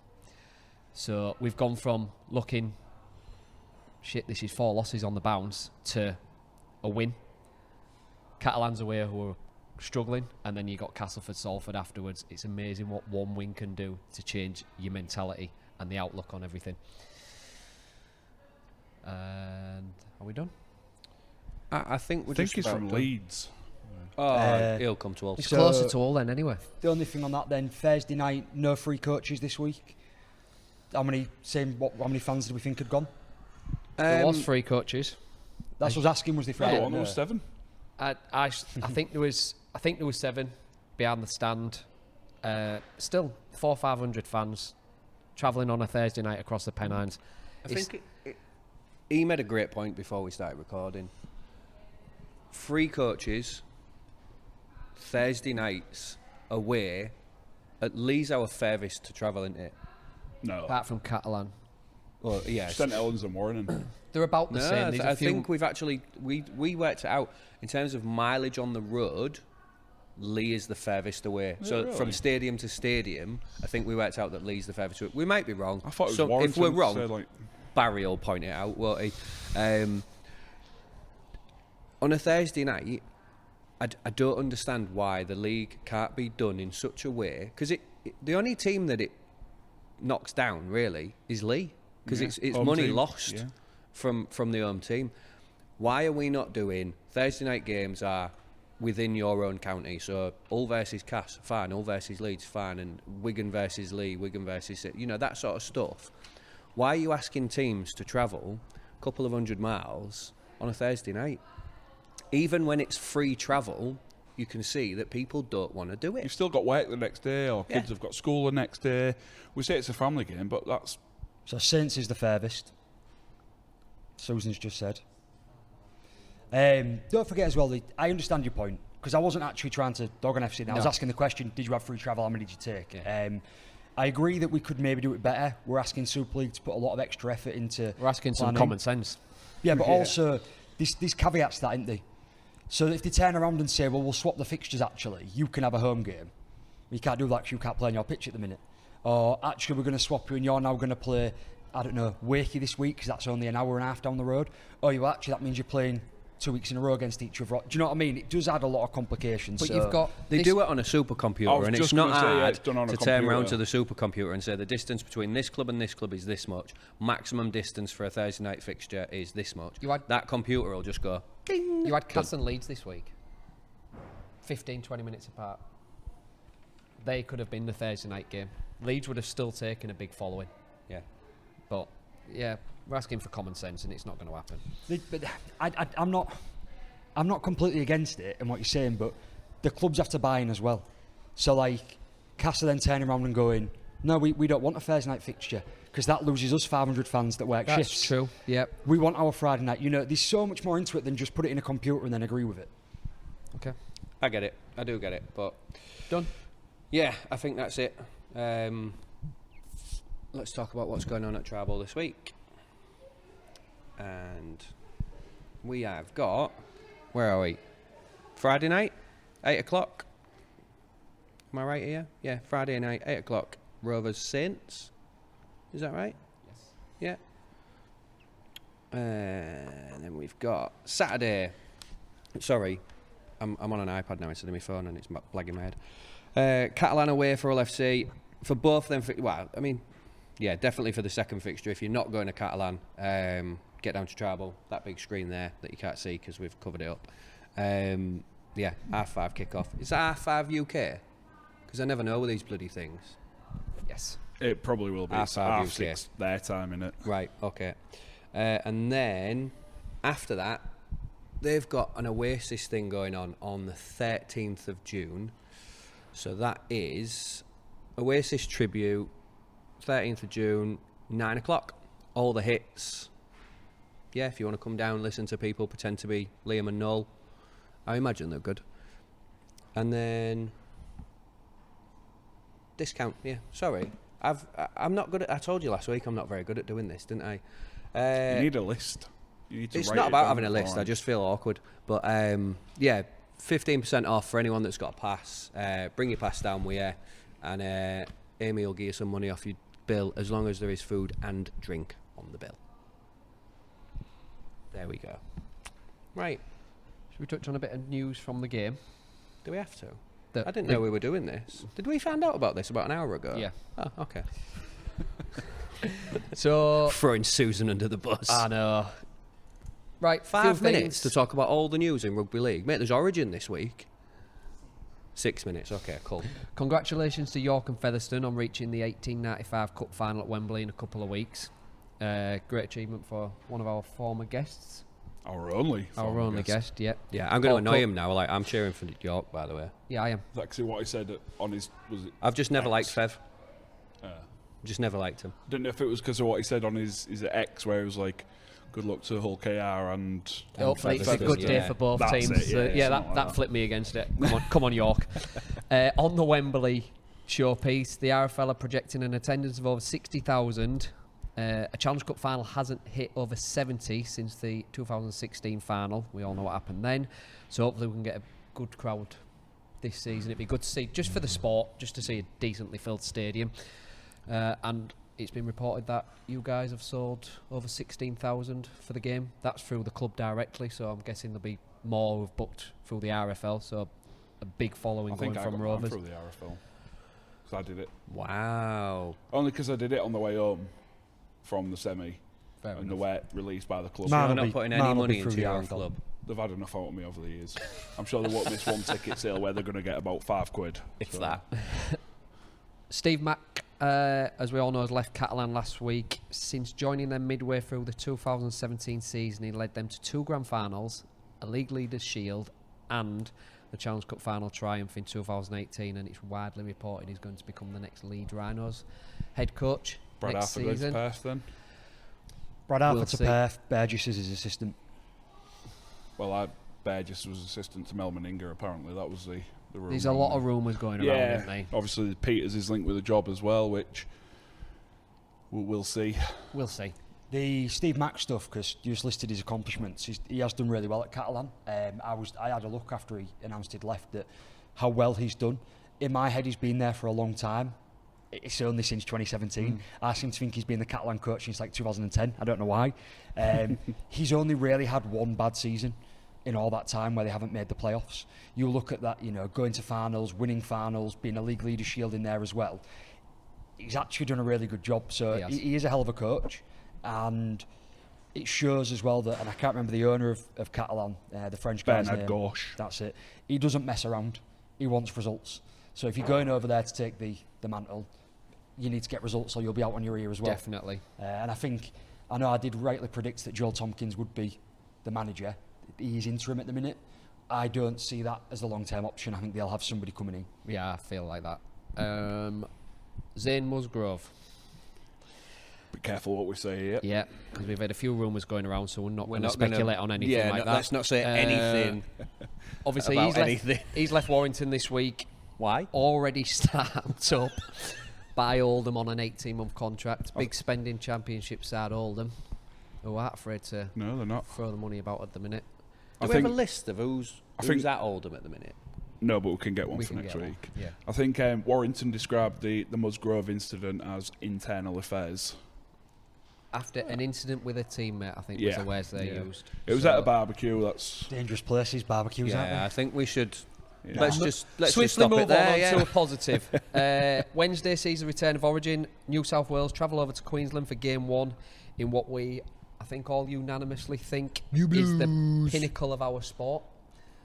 S4: So we've gone from looking, shit, this is 4 losses on the bounce, to a win. Catalans away who are struggling, and then you got Castleford, Salford afterwards. It's amazing what one win can do to change your mentality and the outlook on everything. And are we done?
S1: I think
S2: he's from Leeds.
S1: He'll come to Hull.
S4: It's closer to Hull then, anyway.
S3: The only thing on that then, Thursday night, no free coaches this week. How many fans do we think had gone?
S4: There was 3 coaches.
S3: That's what I was asking. Was the Friday?
S2: There was 7.
S4: I think there was 7 behind the stand. Still 400-500 fans travelling on a Thursday night across the Pennines.
S1: I think he made a great point before we started recording. 3 coaches, Thursday nights away. At Leigh's our furthest to travel, isn't it?
S2: No.
S4: Apart from Catalan.
S1: Well, yeah.
S2: St Helens and Warrington.
S4: They're about the same.
S1: I think we've actually we worked it out in terms of mileage on the road. Leigh is the furthest away.
S2: Yeah,
S1: So
S2: really?
S1: from stadium to stadium, I think we worked out that Leigh's the furthest away. We might be wrong.
S2: I thought it was
S1: so
S2: Warrington.
S1: if we're wrong,
S2: So
S1: Barry will point it out, won't he? on a Thursday night, I don't understand why the league can't be done in such a way, because the only team that it knocks down really is Leigh, because it's
S2: Home
S1: money
S2: team.
S1: lost from the home team. Why are we not doing Thursday night games are within your own county? So Hull versus Cass, fine. Hull versus Leeds, fine. And Wigan versus Leigh, Wigan versus, that sort of stuff. Why are you asking teams to travel a couple of 100 miles on a Thursday night? Even when it's free travel, you can see that people don't want to do it.
S2: You've still got work the next day, or kids have got school the next day. We say it's a family game, but that's...
S3: So Saints is the furthest. Susan's just said. Don't forget as well, I understand your point, because I wasn't actually trying to dog on FC. I was asking the question, did you have free travel, how many did you take?
S4: Yeah.
S3: I agree that we could maybe do it better. We're asking Super League to put a lot of extra effort into...
S4: We're asking some
S3: planning.
S4: common sense.
S3: Yeah, but also, there's caveats to that, isn't there? So if they turn around and say, well, we'll swap the fixtures actually, you can have a home game. You can't do that because you can't play on your pitch at the minute. Or actually, we're going to swap you and you're now going to play, I don't know, Wakey this week because that's only an hour and a half down the road. Or that means you're playing 2 weeks in a row against each other. Do you know what I mean? It does add a lot of complications.
S4: But
S3: so
S4: you've got...
S1: They do it on a supercomputer, and it's not hard to turn around to the supercomputer and say the distance between this club and this club is this much. Maximum distance for a Thursday night fixture is this much. That computer will just go, ding.
S4: You had Cass and Leeds this week. 15, 20 minutes apart. They could have been the Thursday night game. Leeds would have still taken a big following.
S1: Yeah.
S4: But, yeah, we're asking for common sense and it's not going to happen.
S3: But I'm not completely against it and what you're saying, but the clubs have to buy in as well. So, like, Cass are then turning around and going, no, we don't want a Thursday night fixture because that loses us 500 fans that work shifts.
S4: That's true, yep.
S3: We want our Friday night. There's so much more into it than just put it in a computer and then agree with it.
S4: Okay.
S1: I get it. I do get it. But
S4: done.
S1: Yeah, I think that's it. Let's talk about what's going on at Tribal this week. And we have got... Where are we? Friday night, 8 o'clock. Am I right here? Yeah, Friday night, 8 o'clock. Rovers Saints. Is that right? Yes. Yeah. And then we've got Saturday. Sorry, I'm on an iPad now instead of my phone and it's blagging my head. Catalan away for Hull FC. For both them, definitely for the second fixture. If you're not going to Catalan, get down to Tribal. That big screen there that you can't see because we've covered it up. 5:30 kick-off. Is that 5:30 UK? Because I never know with these bloody things.
S4: Yes.
S2: It probably will be. It's 6 their time, innit?
S1: Right, okay. And then, after that, they've got an Oasis thing going on the 13th of June. So that is Oasis Tribute, 13th of June, 9 o'clock. All the hits. Yeah, if you want to come down, listen to people, pretend to be Liam and Noel. I imagine they're good. And then... discount, yeah, sorry. I'm not good at... I told you last week I'm not very good at doing this, didn't I?
S2: You need a list. You need to
S1: it's
S2: write
S1: not
S2: it
S1: about
S2: down
S1: having a list, I
S2: beforehand.
S1: just feel awkward. But, 15% off for anyone that's got a pass. Bring your pass down with you. And Amy will give you some money off your bill as long as there is food and drink on the bill. There we go. Right.
S4: Should we touch on a bit of news from the game?
S1: Do we have to? I didn't know we were doing this. Did we find out about this about an hour ago?
S4: Yeah.
S1: Oh, okay.
S4: So...
S1: Throwing Susan under the bus.
S4: I know. Right,
S1: 5
S4: few
S1: minutes to
S4: things.
S1: talk about all the news in Rugby League. Mate, there's Origin this week. 6 minutes, okay, cool.
S4: Congratulations to York and Featherstone on reaching the 1895 Cup final at Wembley in a couple of weeks. Great achievement for one of our former guests.
S2: Our only
S4: guest, yeah.
S1: Yeah, I'm going to annoy him now. Like, I'm cheering for York, by the way.
S4: Yeah, I am.
S2: That's actually what he said on his... Was it?
S1: I've just never liked
S2: X?
S1: Fev. Just never liked him.
S2: I don't know if it was because of what he said on his X, where he was like, "Good luck to Hull KR and."
S4: Hopefully it's a good day for both
S2: That's
S4: teams.
S2: it,
S4: That flipped me against it. Come on, York. On the Wembley showpiece, the RFL are projecting an attendance of over 60,000. A Challenge Cup final hasn't hit over 70 since the 2016 final. We all know what happened then. So hopefully we can get a good crowd this season. It'd be good to see, just for the sport, just to see a decently filled stadium. And it's been reported that you guys have sold over 16,000 for the game. That's through the club directly, so I'm guessing there'll be more who've booked through the RFL, so a big following
S2: I think
S4: going
S2: I
S4: from
S2: got mine
S4: Rovers.
S2: through the RFL. Because I did it.
S1: Wow.
S2: Only because I did it on the way home from the semi.
S4: Fair
S2: and
S4: enough.
S2: the way released by the club.
S3: Man,
S1: You're
S3: I'll
S1: not
S3: be-
S1: putting
S3: man,
S1: any
S3: I'll be
S1: money
S3: through
S1: into
S3: the
S1: your own
S3: RFL.
S1: club.
S2: They've had enough out of me over the years. I'm sure they won't miss one ticket sale where they're going to get about £5.
S1: If
S2: So,
S1: that.
S4: Steve Mack, as we all know, has left Catalan last week. Since joining them midway through the 2017 season, he led them to 2 grand finals, a League Leaders Shield, and the Challenge Cup final triumph in 2018. And it's widely reported he's going to become the next Leeds Rhinos head coach
S2: Brad
S4: next
S2: Arthur goes to
S4: season.
S2: Perth then.
S3: Brad
S4: We'll
S3: Arthur to
S4: see.
S3: Perth, Burgess is his assistant.
S2: Well, Burgess was assistant to Mel Meninga, apparently. That was the rumour.
S4: There's a lot of rumours going around,
S2: Yeah,
S4: isn't there?
S2: obviously Peters is linked with a job as well, which we'll see.
S4: We'll see.
S3: The Steve Mack stuff, because you just listed his accomplishments, he has done really well at Catalan. I had a look after he announced he'd left at how well he's done. In my head, he's been there for a long time. It's only since 2017. I seem to think he's been the Catalan coach since like 2010. I don't know why. He's only really had one bad season in all that time where they haven't made the playoffs. You look at that, going to finals, winning finals, being a League Leaders Shield in there as well. He's actually done a really good job. So
S4: He has.
S3: he is a hell of a coach. And it shows as well that, and I can't remember the owner of Catalan, the French guy's
S2: Bernard
S3: name.
S2: Gauche.
S3: That's it. He doesn't mess around. He wants results. So if you're going over there to take the mantle, you need to get results or you'll be out on your ear as well.
S4: Definitely.
S3: And I know I did rightly predict that Joel Tompkins would be the manager. He's interim at the minute. I don't see that as the long-term option. I think they'll have somebody coming in.
S4: Yeah, I feel like that. Zane Musgrove.
S2: Be careful what we say here.
S4: Yeah, because we've had a few rumours going around, so we're not going to
S1: not gonna-
S4: speculate on anything
S1: yeah,
S4: like
S1: no,
S4: that.
S1: let's not say anything
S4: Obviously,
S1: about
S4: he's left,
S1: anything.
S4: he's left Warrington this week.
S1: Why?
S4: Already stamped up by Oldham on an 18-month contract. Big spending championship side Oldham, who aren't afraid to
S2: No, they're not.
S4: throw the money about at the minute.
S1: Do
S2: I
S1: we have a
S2: think-
S1: list of who's
S2: think-
S1: at Oldham at the minute?
S2: No, but we can get one
S4: We
S2: for
S4: can
S2: next
S4: get one,
S2: week.
S4: yeah.
S2: I think Warrington described the Musgrove incident as internal affairs.
S4: After an incident with a teammate, I think was
S2: Yeah,
S4: the words they
S2: yeah.
S4: used.
S2: It was
S4: So-
S2: at a barbecue. That's
S3: Dangerous places, barbecues, aren't
S1: Yeah,
S3: they?
S1: I think we should.
S2: Yeah.
S1: Let's just
S4: Swiftly
S1: stop
S4: move
S1: it there.
S4: on
S1: Yeah.
S4: to a positive. Wednesday sees the return of Origin. New South Wales travel over to Queensland for Game 1 in what I think all unanimously think is the pinnacle of our sport.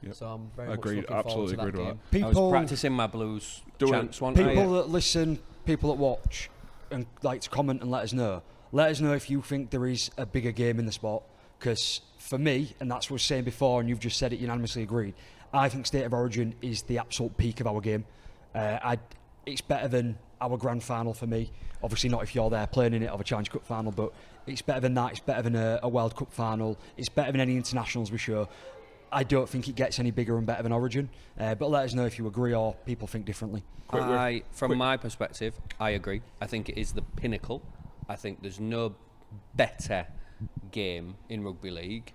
S2: Yep.
S4: So I'm very
S2: Agreed,
S4: much looking forward
S2: absolutely
S4: to that
S2: agreed with
S4: game.
S1: I was
S3: People,
S1: practicing my blues
S2: Do it.
S1: chants one night.
S3: people that listen, people that watch, and like to comment and let us know. Let us know if you think there is a bigger game in the sport. Because for me, and that's what I was saying before, and you've just said it, unanimously agreed. I think State of Origin is the absolute peak of our game. It's better than our grand final for me. Obviously not if you're there playing in it of a Challenge Cup final, but it's better than that. It's better than a World Cup final. It's better than any internationals we show. I don't think it gets any bigger and better than Origin. But let us know if you agree or people think differently.
S1: From my perspective, I agree. I think it is the pinnacle. I think there's no better game in rugby league,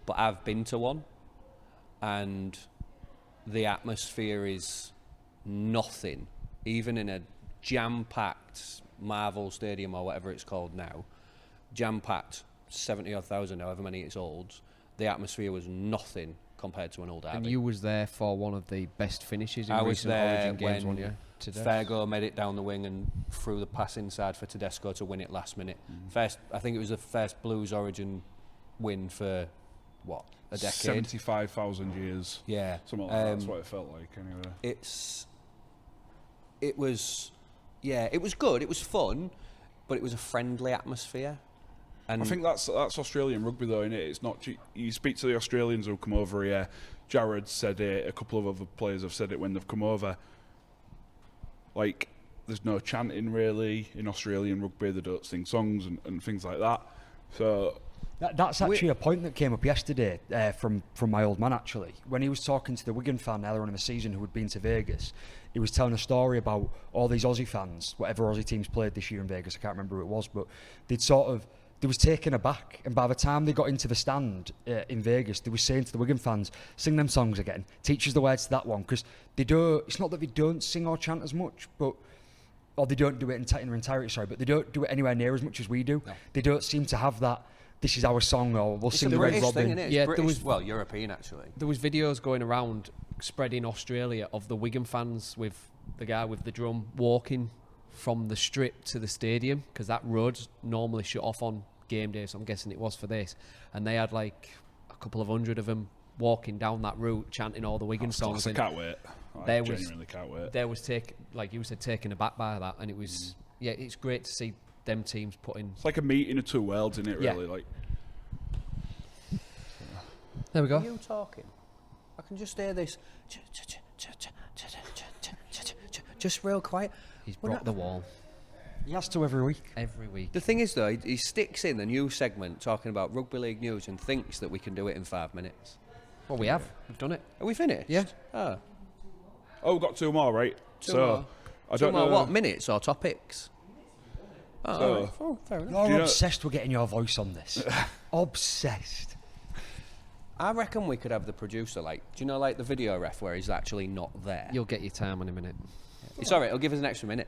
S1: but I've been to one, and the atmosphere is nothing. Even in a jam-packed Marvel Stadium or whatever it's called now, jam-packed 70,000 thousand, however many it's old, the atmosphere was nothing compared to an old derby.
S4: And you was there for one of the best finishes in
S1: I was
S4: recent
S1: there
S4: Origin games,
S1: when
S4: weren't you? Today.
S1: Fairgo made it down the wing and threw the pass inside for Tedesco to win it last minute. I think it was the first Blues Origin win for a decade.
S2: 75,000 years.
S1: Yeah,
S2: Something like that. That's what it felt like, anyway.
S1: it was good. It was fun, but it was a friendly atmosphere. And
S2: I think that's Australian rugby, though, innit? It's not. You speak to the Australians who come over here. Jared said it. A couple of other players have said it when they've come over. Like, there's no chanting really in Australian rugby. They don't sing songs and things like that. So
S3: That's actually a point that came up yesterday from my old man, actually. When he was talking to the Wigan fan earlier on in the season who had been to Vegas, he was telling a story about all these Aussie fans, whatever Aussie teams played this year in Vegas, I can't remember who it was, but they was taken aback, and by the time they got into the stand in Vegas, they were saying to the Wigan fans, sing them songs again, teach us the words to that one, because it's not that they don't sing or chant as much, or they don't do it in their entirety, but they don't do it anywhere near as much as we do.
S1: No.
S3: They don't seem to have that. this is our song, or we'll
S1: It's
S3: sing
S1: a
S3: the Red
S1: British thing,
S3: Robin.
S1: isn't it? It's
S4: Yeah, there
S1: British,
S4: was-
S1: well, European actually.
S4: There was videos going around spreading Australia of the Wigan fans with the guy with the drum walking from the strip to the stadium, because that road's normally shut off on game day, so I'm guessing it was for this. And they had like a couple of hundred of them walking down that route chanting all the Wigan songs.
S2: I
S4: And
S2: can't wait. I
S4: there was-
S2: genuinely can't wait.
S4: there was like you said, taken aback by that, and it was yeah, it's great to see them teams putting.
S2: It's like a meeting of two worlds, isn't it?
S4: Yeah.
S2: Really, like
S4: There we
S1: Are
S4: go.
S1: you talking? I can just hear this. Just real quiet.
S4: He's
S1: We're
S4: broke the wall
S3: He has to every week.
S4: every week.
S1: The thing is, though, he sticks in the news segment talking about rugby league news and thinks that we can do it in 5 minutes.
S4: Well, we have. We've done it.
S1: Are we finished?
S4: Yeah.
S1: Oh.
S2: oh, we've got two more, right?
S1: Two
S2: so
S1: more.
S2: I
S1: Two
S2: don't
S1: more
S2: know
S1: what, minutes or topics? Oh,
S2: So-
S1: all right. Oh, fair enough.
S3: You're
S2: you know-
S3: obsessed with getting your voice on this. Obsessed.
S1: I reckon we could have the producer, like, do you know, like the video ref where he's actually not there?
S4: You'll get your time in a minute.
S1: It's all right, he'll give us an extra minute.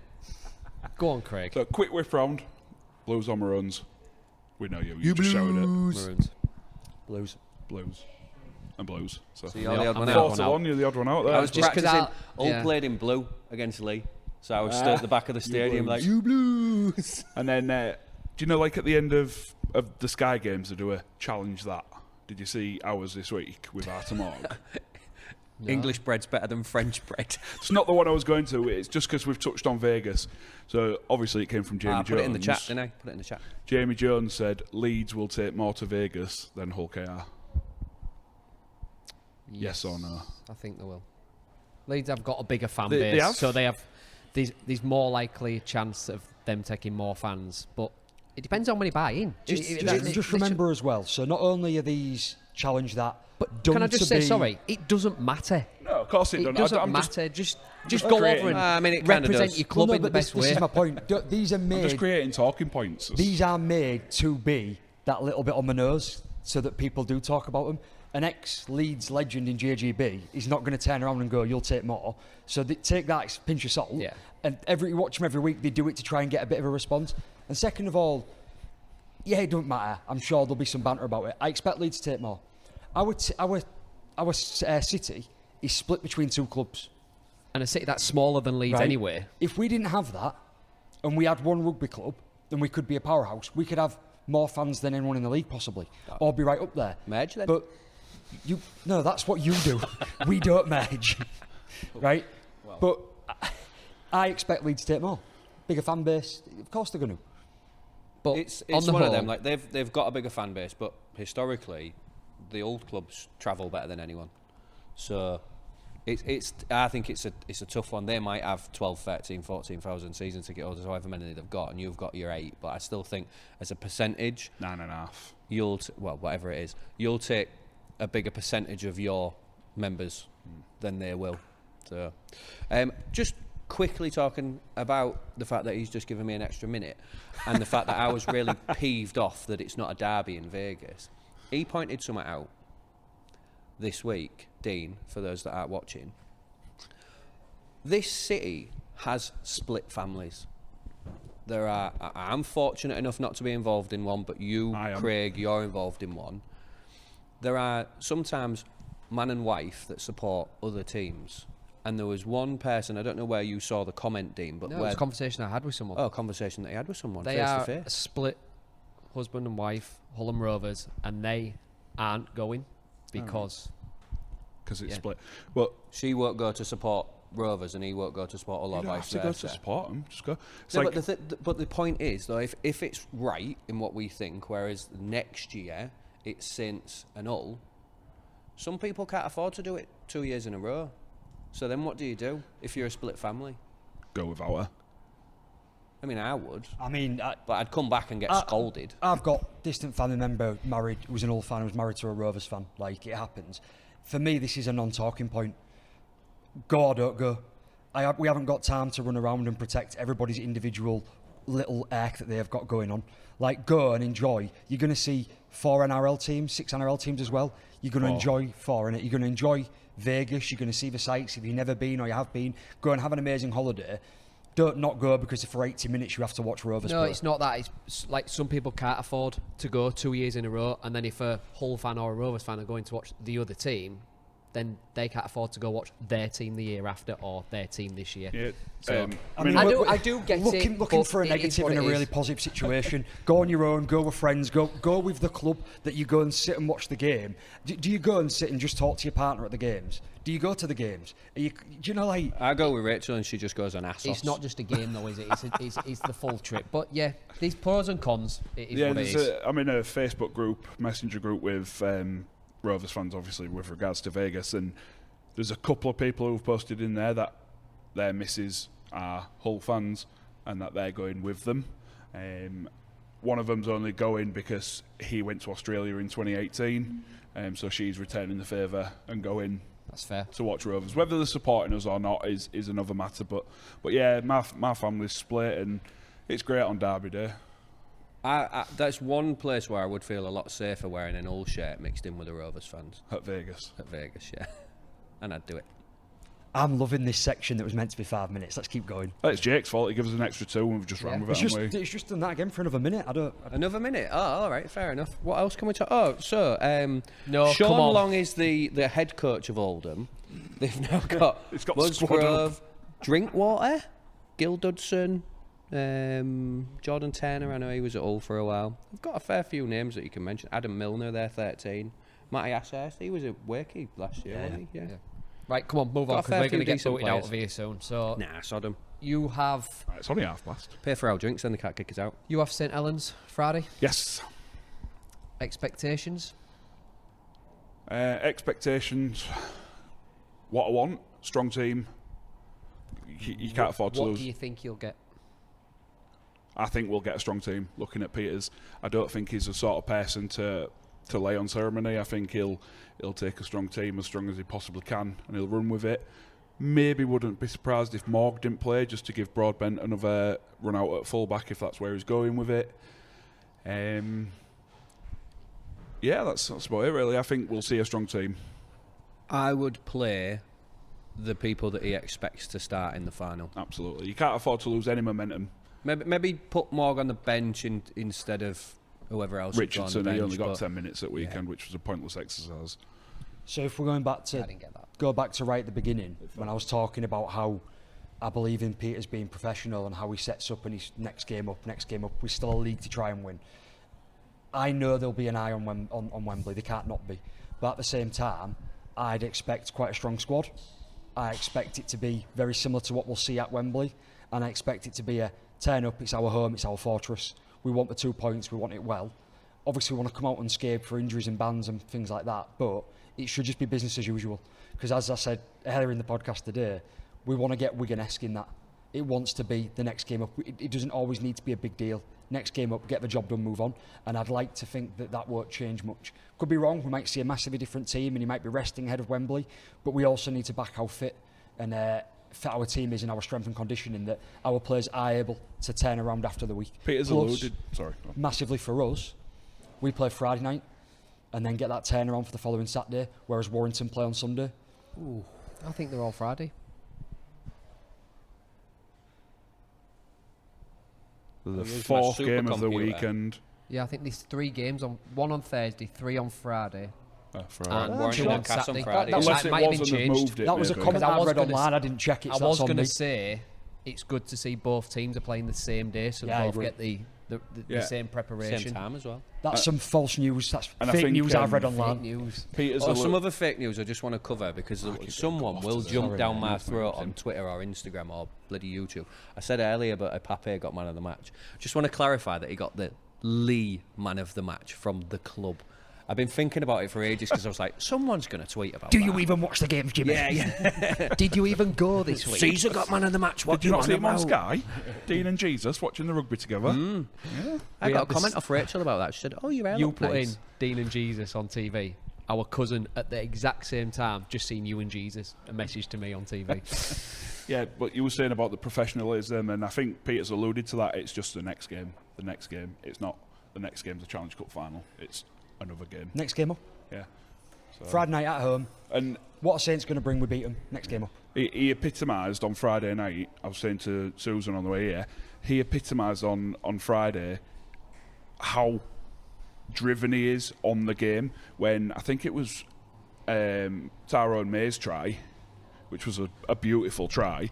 S4: Go on, Craig.
S2: So quick whiff round. Blues or Maroons? We know you. You just shouted it.
S4: Maroons.
S3: Blues.
S2: Blues. And Blues. So
S1: So you're the odd
S4: I'm
S1: one
S4: the
S1: out.
S4: odd
S2: four
S4: one
S2: to
S4: out.
S2: one. You're the odd one out there.
S1: I was
S4: Just 'cause
S1: practicing all
S4: yeah.
S1: played in blue against Leigh. So I was stood at the back of the stadium
S2: Blues.
S1: like, you blues.
S2: And then, do you know, like at the end of the Sky Games, they do a challenge that. Did you see ours this week with our Tamed?
S1: English bread's better than French bread.
S2: It's not the one I was going to. It's just because we've touched on Vegas. So obviously it came from Jamie
S1: I
S2: Jones.
S1: put it in the chat, didn't I? Put it in the chat.
S2: Jamie Jones said Leeds will take more to Vegas than Hull KR. Yes or no?
S4: I think they will. Leeds have got a bigger fan
S2: They
S4: base,
S2: have.
S4: so they have. There's more likely chance of them taking more fans, but it depends on how many buy in.
S3: Just remember as well, so not only are these challenge that,
S4: But
S3: done
S4: can I just
S3: to
S4: say,
S3: be-
S4: sorry, it doesn't matter.
S2: No, of course it
S4: It
S2: doesn't.
S4: doesn't
S2: I'm
S4: matter. Just
S2: just
S4: go
S2: creating-
S4: over and
S1: I mean, it kinda
S4: represent
S1: does.
S4: your club
S3: Well, no,
S4: in the
S3: but
S4: best
S3: this
S4: way.
S3: is my point. These are
S2: I'm just
S3: made.
S2: creating talking points.
S3: These are made to be that little bit on the nose, so that people do talk about them. An ex-Leeds legend in JGB is not going to turn around and go, "You'll take more." So they take that as a pinch of salt.
S4: Yeah.
S3: And you watch them every week. They do it to try and get a bit of a response. And second of all, yeah, it doesn't matter. I'm sure there'll be some banter about it. I expect Leeds to take more. Our city is split between two clubs.
S4: And a city that's smaller than Leeds
S3: Right.
S4: anyway.
S3: If we didn't have that, and we had one rugby club, then we could be a powerhouse. We could have more fans than anyone in the league possibly, or be right up there.
S1: Merge then.
S3: But no, that's what you do. We don't merge, right? But I expect Leeds to take more, bigger fan base. Of course they're going to.
S4: But
S1: it's
S4: on the
S1: one
S4: whole,
S1: of them. Like they've got a bigger fan base, but historically, the old clubs travel better than anyone. So it's I think it's a tough one. They might have 12, 13, 14,000 season ticket holders, however many they've got, and you've got your 8. But I still think as a percentage,
S2: 9.5.
S1: whatever it is, you'll take a bigger percentage of your members than they will. So, just quickly talking about the fact that he's just given me an extra minute, and the fact that I was really peeved off that it's not a derby in Vegas. He pointed something out this week, Dean, for those that aren't watching. This city has split families. I'm fortunate enough not to be involved in one, but you,
S2: I am.
S1: Craig, you're involved in one. There are sometimes man and wife that support other teams. And there was one person, I don't know where you saw the comment, Dean, but
S4: no, it
S1: where...
S4: was a conversation I had with someone.
S1: a conversation that he had with someone,
S4: They
S1: face
S4: are
S1: to
S4: a
S1: face.
S4: split husband and wife, Hull and Rovers, and they aren't going because
S2: Because it's
S4: Yeah.
S2: split. Well,
S1: She won't go to support Rovers and he won't go to support Hull
S2: you
S1: or
S2: don't have
S1: vice
S2: to go
S1: versa.
S2: to support them. Just go. It's
S1: No,
S2: like,
S1: but the point is, though, if it's right in what we think, whereas next year it's Saints and Hull, some people can't afford to do it 2 years in a row. So then what do you do if you're a split family?
S2: go with our.
S1: I mean, I would,
S3: I mean,
S1: but I'd come back and get scolded.
S3: I've got distant family member married, who was an Hull fan, who was married to a Rovers fan. Like, it happens. For me, this is a non-talking point. Go or don't go. We haven't got time to run around and protect everybody's individual little arc that they have got going on. Like, go and enjoy. You're going to see 4 NRL teams, 6 NRL teams as well. You're going to enjoy 4 in it. You're going to enjoy Vegas. You're going to see the sights. If you've never been or you have been, go and have an amazing holiday. don't not go because for 80 minutes you have to watch Rovers
S4: No,
S3: play.
S4: it's not that. It's like some people can't afford to go 2 years in a row, and then if a Hull fan or a Rovers fan are going to watch the other team, then they can't afford to go watch their team the year after or their team this year.
S2: Yeah.
S4: So,
S3: I
S4: I do get
S3: looking
S4: it.
S3: for a
S4: but it is
S3: negative
S4: what
S3: in a
S4: it
S3: really
S4: is.
S3: positive situation. Go on your own, go with friends, go with the club that you go and sit and watch the game. Do you go and sit and just talk to your partner at the games? Do you go to the games? Do you know, like...
S1: I go with Rachel and she just goes on Assos.
S4: It's not just a game though, is it? It's the full trip. But yeah, these pros and cons. It is what it is.
S2: I'm in a Facebook group, messenger group with Rovers fans, obviously, with regards to Vegas, and there's a couple of people who've posted in there that their misses are Hull fans and that they're going with them. One of them's only going because he went to Australia in 2018, so she's returning the favour and going.
S4: That's fair.
S2: To watch Rovers. Whether they're supporting us or not is another matter. But yeah, my family's split and it's great on Derby Day.
S1: That's one place where I would feel a lot safer wearing an Hull shirt mixed in with the Rovers fans.
S2: At Vegas.
S1: At Vegas, yeah. And I'd do it.
S3: I'm loving this section that was meant to be 5 minutes. Let's keep going.
S2: It's Jake's fault. He gives us an extra 2 and we've just run with it, haven't we?
S3: It's just done that again for another minute.
S1: Another minute? Oh, all right, fair enough. What else can we talk? Oh, so
S4: No, come
S1: Sean
S4: on.
S1: Long is the head coach of Oldham. They've now got
S2: It's got the squad
S1: Musgrove, Drinkwater, Gil Dudson, Jordan Turner. I know he was at Hull for a while. I've got a fair few names that you can mention. Adam Milner, there, 13. Matty Ashurst, he was at Wakey last year, wasn't he? Yeah.
S4: Right, come on, move on,
S1: Got a
S4: because
S1: fair
S4: we're going
S1: few
S4: to get
S1: decent
S4: voted out
S1: players.
S4: of here soon. So
S1: Nah, sod 'em.
S4: you have
S2: It's only half past.
S1: Pay for our drinks, then they can't kick us out.
S4: St Helens Friday.
S2: Yes.
S4: Expectations?
S2: Expectations. What I want. Strong team. You can't afford to
S4: What
S2: lose.
S4: do you think you'll get?
S2: I think we'll get a strong team. Looking at Peters, I don't think he's the sort of person to lay on ceremony. I think he'll take a strong team, as strong as he possibly can, and he'll run with it. Maybe wouldn't be surprised if Morg didn't play, just to give Broadbent another run out at fullback if that's where he's going with it. Yeah, that's about it really. I think we'll see a strong team.
S1: I would play the people that he expects to start in the final.
S2: Absolutely. You can't afford to lose any momentum.
S1: Maybe put Morg on the bench instead of whoever else.
S2: Richardson,
S1: on the
S2: he
S1: bench,
S2: only got
S1: but
S2: 10 minutes at weekend, which was a pointless exercise.
S3: So if we're going back
S4: I
S3: to
S4: didn't get that.
S3: go back to right at the beginning, when I was talking about how I believe in Peters being professional and how he sets up and his next game up, we're still a league to try and win. I know there'll be an eye on Wembley, they can't not be. But at the same time, I'd expect quite a strong squad. I expect it to be very similar to what we'll see at Wembley, and I expect it to be a turn up, it's our home, it's our fortress. We want the 2 points, we want it well. Obviously we want to come out unscathed for injuries and bans and things like that, but it should just be business as usual. Because as I said earlier in the podcast today, we want to get Wigan-esque in that. It wants to be the next game up. It doesn't always need to be a big deal. Next game up, get the job done, move on. And I'd like to think that won't change much. Could be wrong, we might see a massively different team and he might be resting ahead of Wembley, but we also need to back how fit and fit our team is in our strength and conditioning, that our players are able to turn around after the week.
S2: Peters
S3: Plus,
S2: alluded. Sorry. go on.
S3: massively for us, we play Friday night and then get that turnaround for the following Saturday, whereas Warrington play on Sunday.
S4: Ooh, I think they're all Friday.
S2: The
S1: use my
S2: fourth game of the
S1: supercomputer.
S2: weekend.
S4: Yeah, I think there's 3 games on, 1 on Thursday, 3 on Friday,
S2: Friday.
S4: and
S1: Warrington
S4: 2 on
S1: and Cass on
S4: Saturday.
S1: Friday.
S4: That
S2: Unless it
S4: might have
S2: was
S4: been
S2: and they've
S4: changed.
S2: moved it.
S3: That was a
S2: maybe.
S3: comment
S4: I
S3: I
S4: was
S3: read
S4: gonna
S3: online, I didn't check it,
S4: I
S3: so
S4: was
S3: that's on
S4: going
S3: me.
S4: to say it's good to see both teams are playing the same day, so
S3: Yeah, I
S4: they both
S3: agree.
S4: get the
S2: Yeah.
S4: same preparation.
S1: Same time as well.
S3: That's some false news, that's
S2: and I
S3: fake
S2: think,
S3: news I've read
S2: fake
S4: Fake
S3: online.
S4: news.
S2: Peters
S1: Or some
S2: allu-
S1: other fake news I just want to cover because someone
S2: off
S1: will
S2: to the-
S1: jump
S3: Sorry,
S1: down
S3: mate.
S1: my
S2: That's my
S1: throat
S2: opinion.
S1: on Twitter or Instagram or bloody YouTube. I said earlier but Pape got man of the match. Just want to clarify that he got the Leigh man of the match from the club. I've been thinking about it for ages because I was like, someone's going to tweet about
S3: Do
S1: that.
S3: you even watch the games, Jimmy?
S1: Yeah.
S4: Did you even go this week?
S1: Caesar got man of the match. What
S2: Did you not
S1: on
S2: see him on
S1: about?
S2: Sky? Dean and Jesus watching the rugby together.
S1: I
S4: We
S1: got a
S4: had this-
S1: comment off Rachel about that. She said, "Oh, your hair
S4: You
S1: look
S4: put
S1: nice."
S4: in Dean and Jesus on TV. Our cousin at the exact same time just seen you and Jesus, a message to me on TV.
S2: Yeah, but you were saying about the professionalism, and I think Peters alluded to that. It's just the next game. The next game. It's not the next game's a Challenge Cup final. It's another game.
S3: Next game up.
S2: Yeah. So-
S3: Friday night at home.
S2: And
S3: What a Saints going to bring, we beat them. Next game up.
S2: He epitomised on Friday night. I was saying to Susan on the way here. He epitomised on Friday how driven he is on the game. When I think it was Tyrone May's try, which was a beautiful try,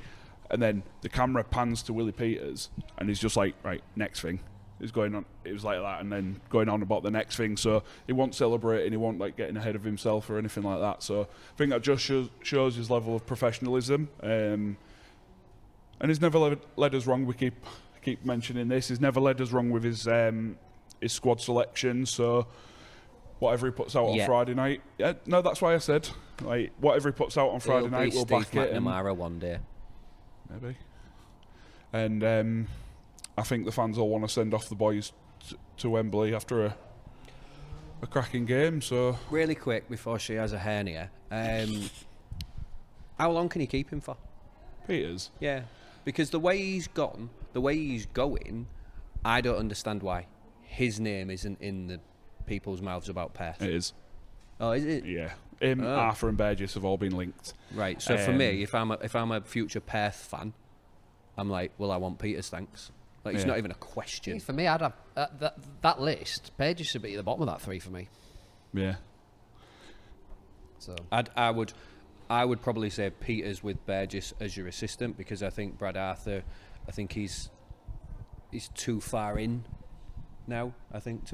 S2: and then the camera pans to Willie Peters, and he's just like, right, next thing. He's going on. It was like that, and then going on about the next thing. So he won't celebrate, and he won't like getting ahead of himself or anything like that. So I think that just shows his level of professionalism. And he's never led us wrong. We keep mentioning this. He's never led us wrong with his squad selection. So whatever he puts out on Friday night, no, that's why I said like whatever he puts out on Friday night, we'll back it.
S1: McNamara one day,
S2: maybe. And I think the fans all want to send off the boys to Wembley after a cracking game. So
S1: really quick before she has a hernia, how long can you keep him for?
S2: Peters.
S1: Yeah, because the way he's gone, the way he's going, I don't understand why his name isn't in the people's mouths about Perth.
S2: It is.
S1: Oh, is it?
S2: Yeah. Him, Arthur and Burgess have all been linked.
S1: Right. So for me, if I'm a future Perth fan, I'm like, well, I want Peters, thanks. Like, it's not even a question.
S4: For me, I'd have that list. Burgess should be at the bottom of that 3 for me.
S2: Yeah.
S4: So
S1: I would probably say Peters with Burgess as your assistant, because I think Brad Arthur, I think he's too far in now. I think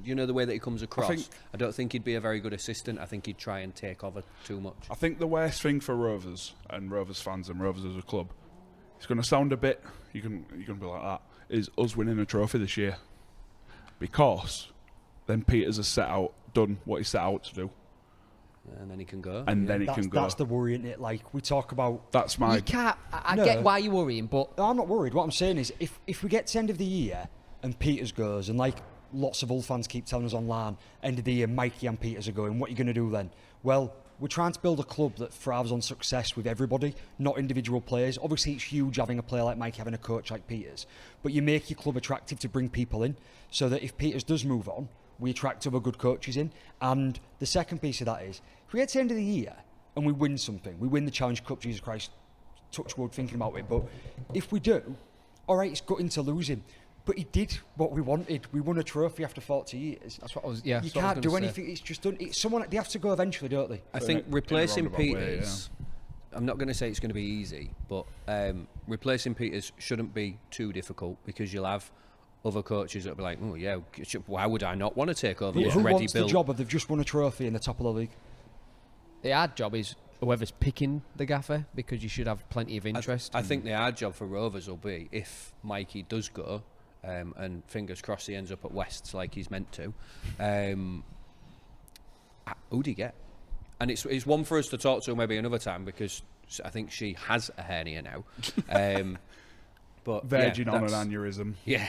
S1: the way that he comes across. I don't think he'd be a very good assistant. I think he'd try and take over too much.
S2: I think the worst thing for Rovers and Rovers fans and Rovers as a club, it's going to sound a bit. You're going to be like that. Is us winning a trophy this year, because then Peters has done what he set out to do,
S1: and then he can go.
S2: And then he can go.
S3: That's the worry, isn't it? Like we talk about.
S2: That's my.
S4: You can't. I get why you're worrying, but
S3: I'm not worried. What I'm saying is, if we get to the end of the year and Peters goes, and like lots of Hull fans keep telling us online, end of the year, Mikey and Peters are going. What are you going to do then? Well, we're trying to build a club that thrives on success with everybody, not individual players. Obviously, it's huge having a player like Mike, having a coach like Peters, but you make your club attractive to bring people in, so that if Peters does move on, we attract other good coaches in. And the second piece of that is, if we get to the end of the year and we win something, we win the Challenge Cup, Jesus Christ, touch wood thinking about it, but if we do, all right, it's gutting to lose him. But he did what we wanted. We won a trophy after 40 years.
S4: That's what I was. Yeah,
S3: you can't do anything. It's just done. It's someone. They have to go eventually, don't they?
S1: I think replacing Peters. I'm not going to say it's going to be easy, but replacing Peters shouldn't be too difficult, because you'll have other coaches that'll be like, oh yeah, why would I not want to take over?
S3: Who wants the job of they've just won a trophy in the top of the league?
S4: The hard job is whoever's picking the gaffer, because you should have plenty of interest.
S1: I think the hard job for Rovers will be if Mikey does go. And fingers crossed he ends up at Wests like he's meant to. Who do you get? And it's one for us to talk to maybe another time, because I think she has a hernia now. But
S2: Virgin on an aneurysm.
S1: Yeah.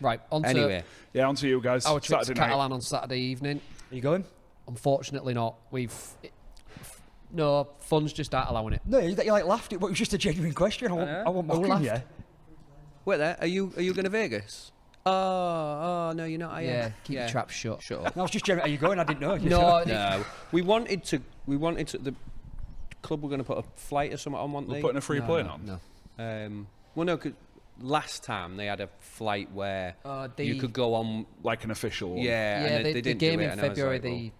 S4: Right. On
S1: Anyway.
S2: On to you guys.
S4: Our trip
S2: Saturday
S4: to
S2: night.
S4: Catalan on Saturday evening.
S3: Are you going?
S4: Unfortunately not. No, funds just aren't allowing it.
S3: No, you like laughed. It was just a genuine question. I want mocking you.
S1: Wait there. Are you going to Vegas? Oh no, you're not. Are you?
S4: Yeah, keep your trap shut.
S1: Shut up.
S3: No, I was just genuine. Are you going? I didn't know.
S1: No. We wanted to. The club were going to put a flight or something on, weren't
S2: We're
S1: they?
S2: putting a free plane on.
S4: No.
S1: Well, no, 'cause last time they had a flight where you could go on
S2: like an official one.
S1: Yeah, and
S4: the
S1: they didn't
S4: game
S1: do it,
S4: in February,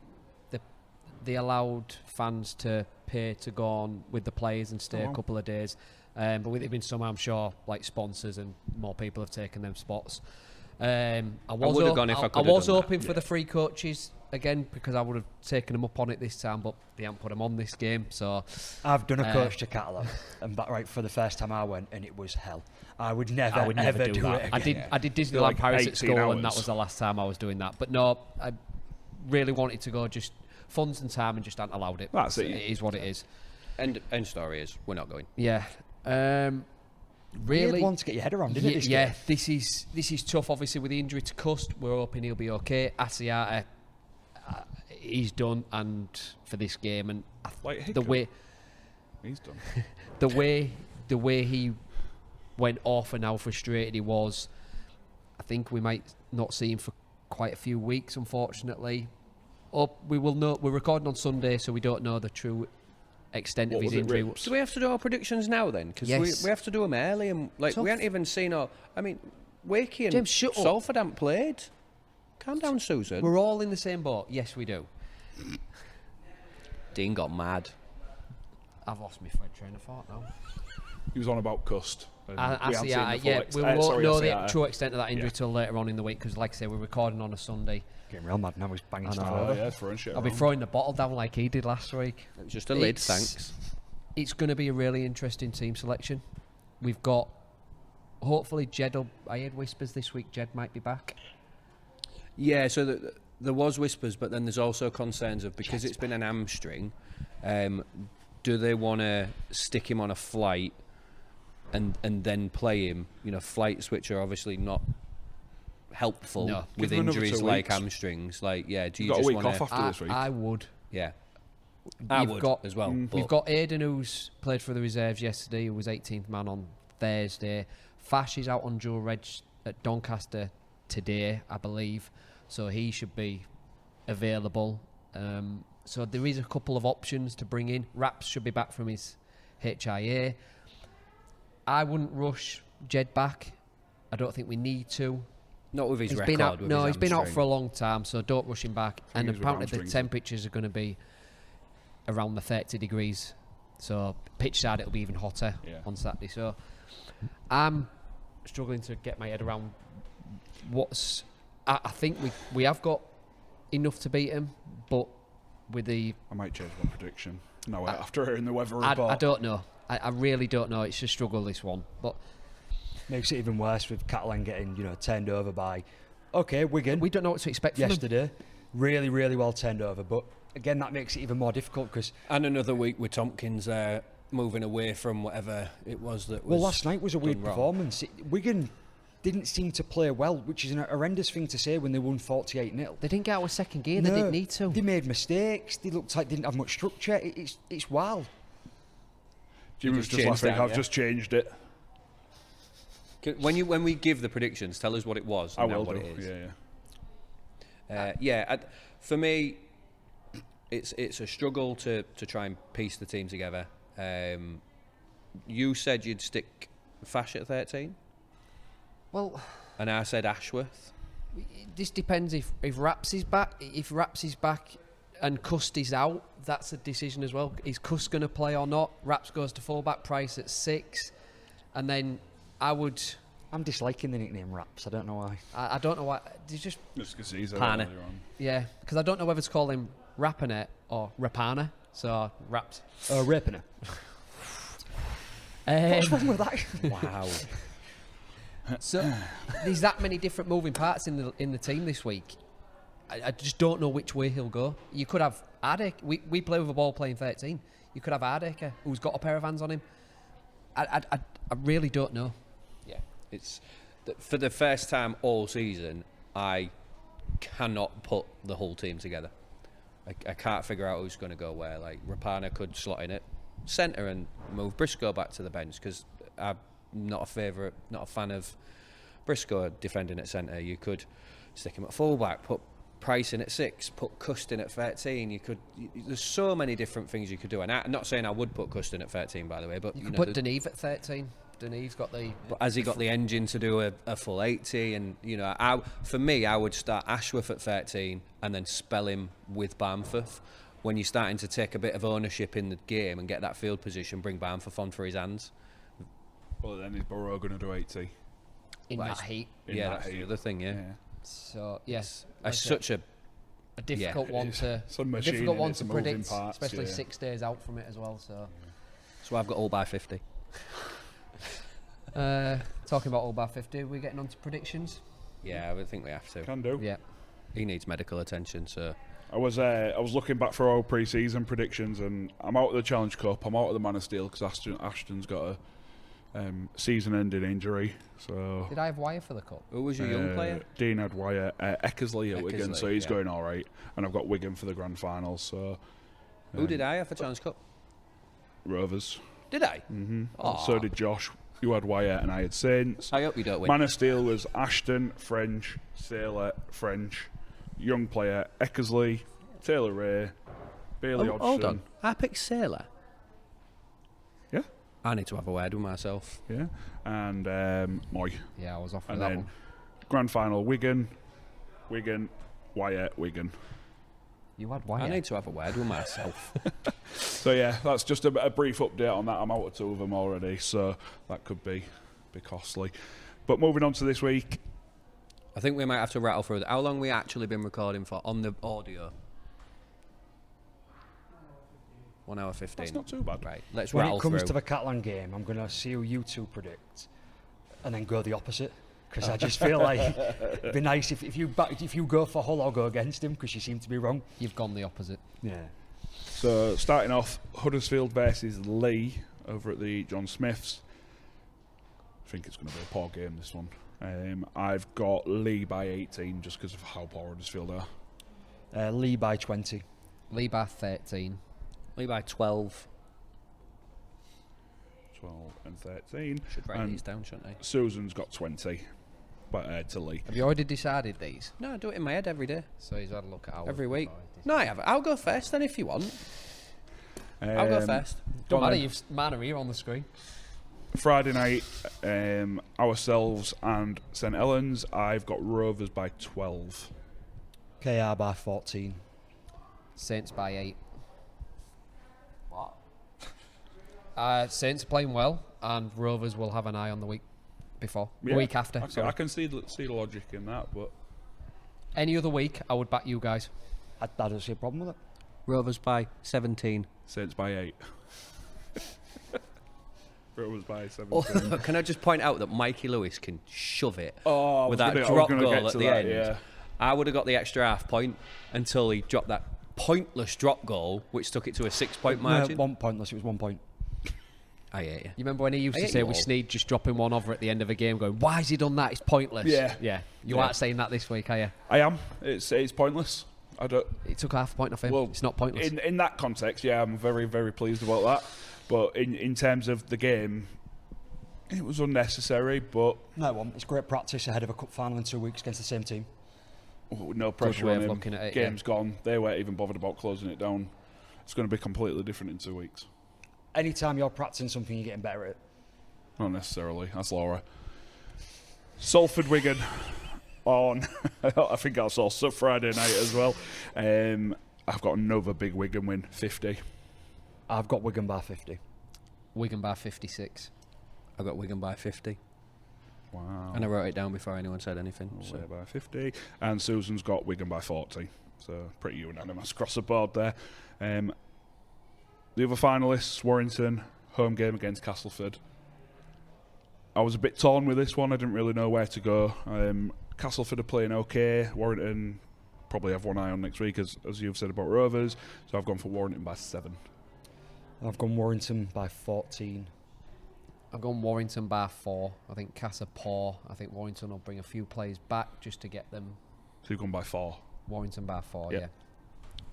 S4: they allowed fans to pay to go on with the players and stay a couple of days. But with it being summer, I'm sure like sponsors and more people have taken them spots. I
S1: would have gone if I could.
S4: I was hoping for the free coaches again, because I would have taken them up on it this time, but they haven't put them on this game. So
S3: I've done a coach to Catalan, and for the first time I went, and it was hell. I would never ever do
S4: that.
S3: it again.
S4: I did Disneyland
S2: like
S4: Paris at school,
S2: hours.
S4: and that was the last time I was doing that. But no, I really wanted to go. Just funds and time, and just hadn't allowed it.
S2: That's it.
S4: It is what it is.
S1: End story is we're not going.
S4: Yeah.
S3: Really one to get your head around, didn't it?
S4: Yeah, this is tough. Obviously, with the injury to Cust, we're hoping he'll be okay. Asiata, he's done, and for this game, and the way
S2: he's done,
S4: the way he went off and how frustrated he was, I think we might not see him for quite a few weeks, unfortunately. We will know. We're recording on Sunday, so we don't know the true extent
S2: What
S4: of his
S2: was it,
S4: injury.
S2: ribs?
S1: Do we have to do our predictions now then? Because
S4: Yes.
S1: we have to do them early, and like
S4: Tough.
S1: we haven't even seen our. I mean, Wakey and
S4: James, shut up.
S1: Salford haven't played. Calm down, Susan.
S4: We're all in the same boat. Yes, we do.
S1: Dean got mad.
S4: I've lost my thread train of thought now.
S2: He was on about Cust. and
S4: I
S2: we
S4: see.
S2: haven't seen the full
S4: We won't
S2: sorry,
S4: know the
S2: SCR.
S4: true extent of that injury
S2: Yeah.
S4: till later on in the week because, like I say, we're recording on a Sunday.
S3: Getting real mad now. He's banging stuff
S2: Oh,
S3: over.
S2: yeah, throwing shit
S4: I'll be
S2: around.
S4: throwing the bottle down like he did last week.
S1: It was just a lid,
S4: It's-
S1: thanks.
S4: It's going to be a really interesting team selection. We've got, hopefully, Jed. I heard whispers this week. Jed might be back.
S1: Yeah, so there was whispers, but then there's also concerns of because it's been an hamstring. Do they want to stick him on a flight and then play him? You know, flights which are obviously not helpful
S4: No.
S1: with
S2: Give him another
S1: injuries
S2: 2
S1: like
S2: weeks.
S1: hamstrings. Like, yeah, do
S2: You've
S1: you
S2: got a
S1: just
S2: week
S1: want
S2: off
S1: to?
S2: after this week.
S4: I would.
S1: Yeah, I
S4: You've
S1: would
S4: got-
S1: as well.
S2: Mm.
S1: but-
S4: We've got Aidan, who's played for the reserves yesterday, who was 18th man on Thursday. Fash is out on dual reg at Doncaster today, I believe, so he should be available. So there is a couple of options to bring in. Raps should be back from his HIA. I wouldn't rush Jed back. I don't think we need to.
S1: not with his
S4: He's
S1: record.
S4: been out.
S1: with
S4: No,
S1: his
S4: he's been out
S1: hamstring.
S4: for a long time, so don't rush him back. And
S2: he was with
S4: apparently the
S2: hamstrings.
S4: temperatures are going to be around the 30 degrees. So pitch side it'll be even hotter
S2: Yeah.
S4: on Saturday. So I'm struggling to get my head around what's. I think we have got enough to beat him, but with the
S2: I might change my prediction. No, after hearing the weather report.
S4: I don't know. I really don't know. It's a struggle, this one. But
S3: Makes it even worse with Catalan getting, turned over by, Wigan
S4: we don't know what to expect from him.
S3: yesterday. Really, really well turned over. But again, that makes it even more difficult because,
S1: And another week with Tompkins moving away from whatever it was that was.
S3: well, last night was a weird
S1: done wrong.
S3: performance. Wigan didn't seem to play well, which is an horrendous thing to say when they won 48-0.
S4: They didn't get out of second gear. They didn't need to.
S3: They made mistakes. They looked like they didn't have much structure. It's wild.
S2: Jim was
S1: just
S2: just
S1: changed
S2: laughing.
S1: that,
S2: I've
S1: yeah?
S2: just changed it.
S1: When we give the predictions, tell us what it was.
S2: I
S1: And now
S2: will
S1: what
S2: do.
S1: it is.
S2: Yeah.
S1: For me, it's a struggle to try and piece the team together. You said you'd stick Fash at 13,
S4: Well,
S1: and I said Ashworth.
S4: this depends if Raps is back. If Raps is back and Cust is out, that's a decision as well. Is Cust going to play or not? Raps goes to fullback, Price at 6, and then I would.
S3: I'm disliking the nickname Raps. I don't know why.
S4: I don't know why. They just
S2: Just because he's
S1: Pana.
S2: earlier on.
S4: yeah, because I don't know whether to call him Rapanet or Rapana. So Raps.
S3: Raping her. What's wrong with that?
S1: Wow.
S4: So there's that many different moving parts in the team this week. I just don't know which way he'll go. You could have Ardek. We play with a ball playing 13. You could have Ardek who's got a pair of hands on him. I really don't know.
S1: Yeah, it's for the first time all season. I cannot put the whole team together. I can't figure out who's going to go where. Like Rapana could slot in at centre and move Briscoe back to the bench because I'm not a fan of Briscoe defending at centre. You could stick him at fullback, put Price in at 6, put Cust in at 13. There's so many different things you could do. And I'm not saying I would put Cust in at 13, by the way, but
S4: You could
S1: know,
S4: put Deneve at 13. Deneve's got the.
S1: but has he got the engine to do a full 80? And for me, I would start Ashworth at 13 and then spell him with Barmforth. When you're starting to take a bit of ownership in the game and get that field position, bring Barmforth on for his hands.
S2: Well, then is Burrow going to do 80?
S4: in
S1: Well,
S4: that
S1: it's-
S4: heat.
S2: In
S1: Yeah,
S2: that
S1: that's
S2: heat.
S1: the other thing. Yeah,
S4: So yes,
S1: it's such a
S4: a difficult
S2: it
S4: one
S2: is.
S4: to
S2: It's a machine
S4: difficult
S2: and
S4: one
S2: it's
S4: to
S2: a moving
S4: predict,
S2: parts,
S4: especially
S2: yeah.
S4: 6 days out from it as well. So
S1: so I've got all by 50.
S4: talking about all by 50, we're getting on to predictions.
S1: Yeah, I would think we have to.
S2: Can do.
S4: Yeah,
S1: He needs medical attention, so
S2: I was looking back for our pre-season predictions, and I'm out of the Challenge Cup. I'm out of the Man of Steel because Ashton's got a season-ending injury. So
S4: did I have wire for the cup?
S1: who was your young player?
S2: Dean had wire Eckersley at Wigan, so
S1: Eckersley,
S2: he's
S1: yeah.
S2: going all right. And I've got Wigan for the grand final. So
S1: Who did I have for Challenge Cup?
S2: Rovers.
S1: Did I?
S2: Mm-hmm.
S1: Aw.
S2: So did Josh. You had Wyatt and I had Saints.
S1: I hope you don't win.
S2: Man of Steel was Ashton, French, Sailor, French, young player Eckersley, Taylor Ray, Bailey Hodgson.
S1: Hold on. I picked Sailor. I need to have a word with myself.
S2: Yeah. And Moy.
S4: Yeah, I was off with
S2: And
S4: that
S2: then
S4: one.
S2: grand final, Wigan, Wyatt, Wigan.
S4: You had
S1: I
S4: Wyatt.
S1: need to have a word with myself.
S2: So yeah, that's just a brief update on that. I'm out of 2 of them already, so that could be costly. But moving on to this week,
S1: I think we might have to rattle through how long we actually been recording for on the audio. 1 hour 15.
S2: that's not too bad.
S1: Right, let's
S3: When
S1: rattle
S3: it comes
S1: through.
S3: to the Catalan game, I'm going to see who you two predict and then go the opposite. Because I just feel like it'd be nice if you go for Hull, I'll go against him because you seem to be wrong.
S4: You've gone the opposite.
S3: Yeah.
S2: So starting off, Huddersfield versus Leigh over at the John Smiths. I think it's going to be a poor game, this one. I've got Leigh by 18 just because of how poor Huddersfield are.
S3: Leigh by 20.
S4: Leigh by 13.
S1: Leigh by 12.
S2: 12 and 13.
S1: Should write
S2: And
S1: these down, shouldn't I?
S2: Susan's got 20, but to Leigh.
S4: Have you already decided these?
S1: No, I do it in my head every day.
S4: So he's had a look at ours.
S1: Every week.
S4: before I
S1: No, I haven't. I'll go first then if you want. I'll go first.
S4: Don't
S2: Go on
S4: matter,
S2: then.
S4: you've mine are here on the screen.
S2: Friday night, ourselves and St Helens. I've got Rovers by 12.
S3: KR by 14.
S4: Saints by 8. What? Saints are playing well, and Rovers will have an eye on the week before.
S2: Yeah,
S4: Week after.
S2: I can see the logic in that, but
S4: Any other week, I would back you guys.
S3: I don't see a problem with it.
S1: Rovers by 17.
S2: Saints by 8. Rovers by 17.
S1: Oh, can I just point out that Mikey Lewis can shove it
S2: Oh,
S1: with that drop goal at the end?
S2: Yeah.
S1: I would have got the extra half point until he dropped that pointless drop goal, which took it to a 6-point margin.
S3: 1 pointless, it was 1 point.
S1: I hate you.
S4: You remember when he used
S1: I
S4: to
S1: hate
S4: say
S1: you
S4: with
S1: all.
S4: Snead just dropping one over at the end of a game going, why has he done that? It's pointless.
S2: Yeah.
S4: Yeah. You
S2: Yeah.
S4: aren't saying that this week, are you?
S2: I am. It's pointless. I don't.
S4: It took half a point off him.
S2: Well,
S4: it's not pointless.
S2: In that context, yeah, I'm very, very pleased about that. But in terms of the game, it was unnecessary. But
S3: No, it wasn't. It's great practice ahead of a cup final in 2 weeks against the same team.
S2: no pressure
S4: way
S2: on
S4: of
S2: him.
S4: looking at it,
S2: Game's gone. They weren't even bothered about closing it down. It's going to be completely different in 2 weeks.
S3: Anytime you're practicing something, you're getting better at it.
S2: Not necessarily. That's Laura. Salford Wigan on. I think that's also Friday night as well. I've got another big Wigan win, 50.
S3: I've got Wigan by 50.
S4: Wigan by 56.
S1: I got Wigan by 50.
S2: Wow.
S1: And I wrote it down before anyone said anything.
S2: So
S1: So.
S2: by 50. And Susan's got Wigan by 40. So pretty unanimous across the board there. The other finalists, Warrington, home game against Castleford. I was a bit torn with this one. I didn't really know where to go. Castleford are playing okay. Warrington probably have one eye on next week, as you've said about Rovers. So I've gone for Warrington by 7.
S3: I've gone Warrington by 14.
S4: I've gone Warrington by 4. I think Cass are poor. I think Warrington will bring a few players back just to get them.
S2: So you've gone by 4.
S4: Warrington by 4,
S2: Yep.
S4: yeah.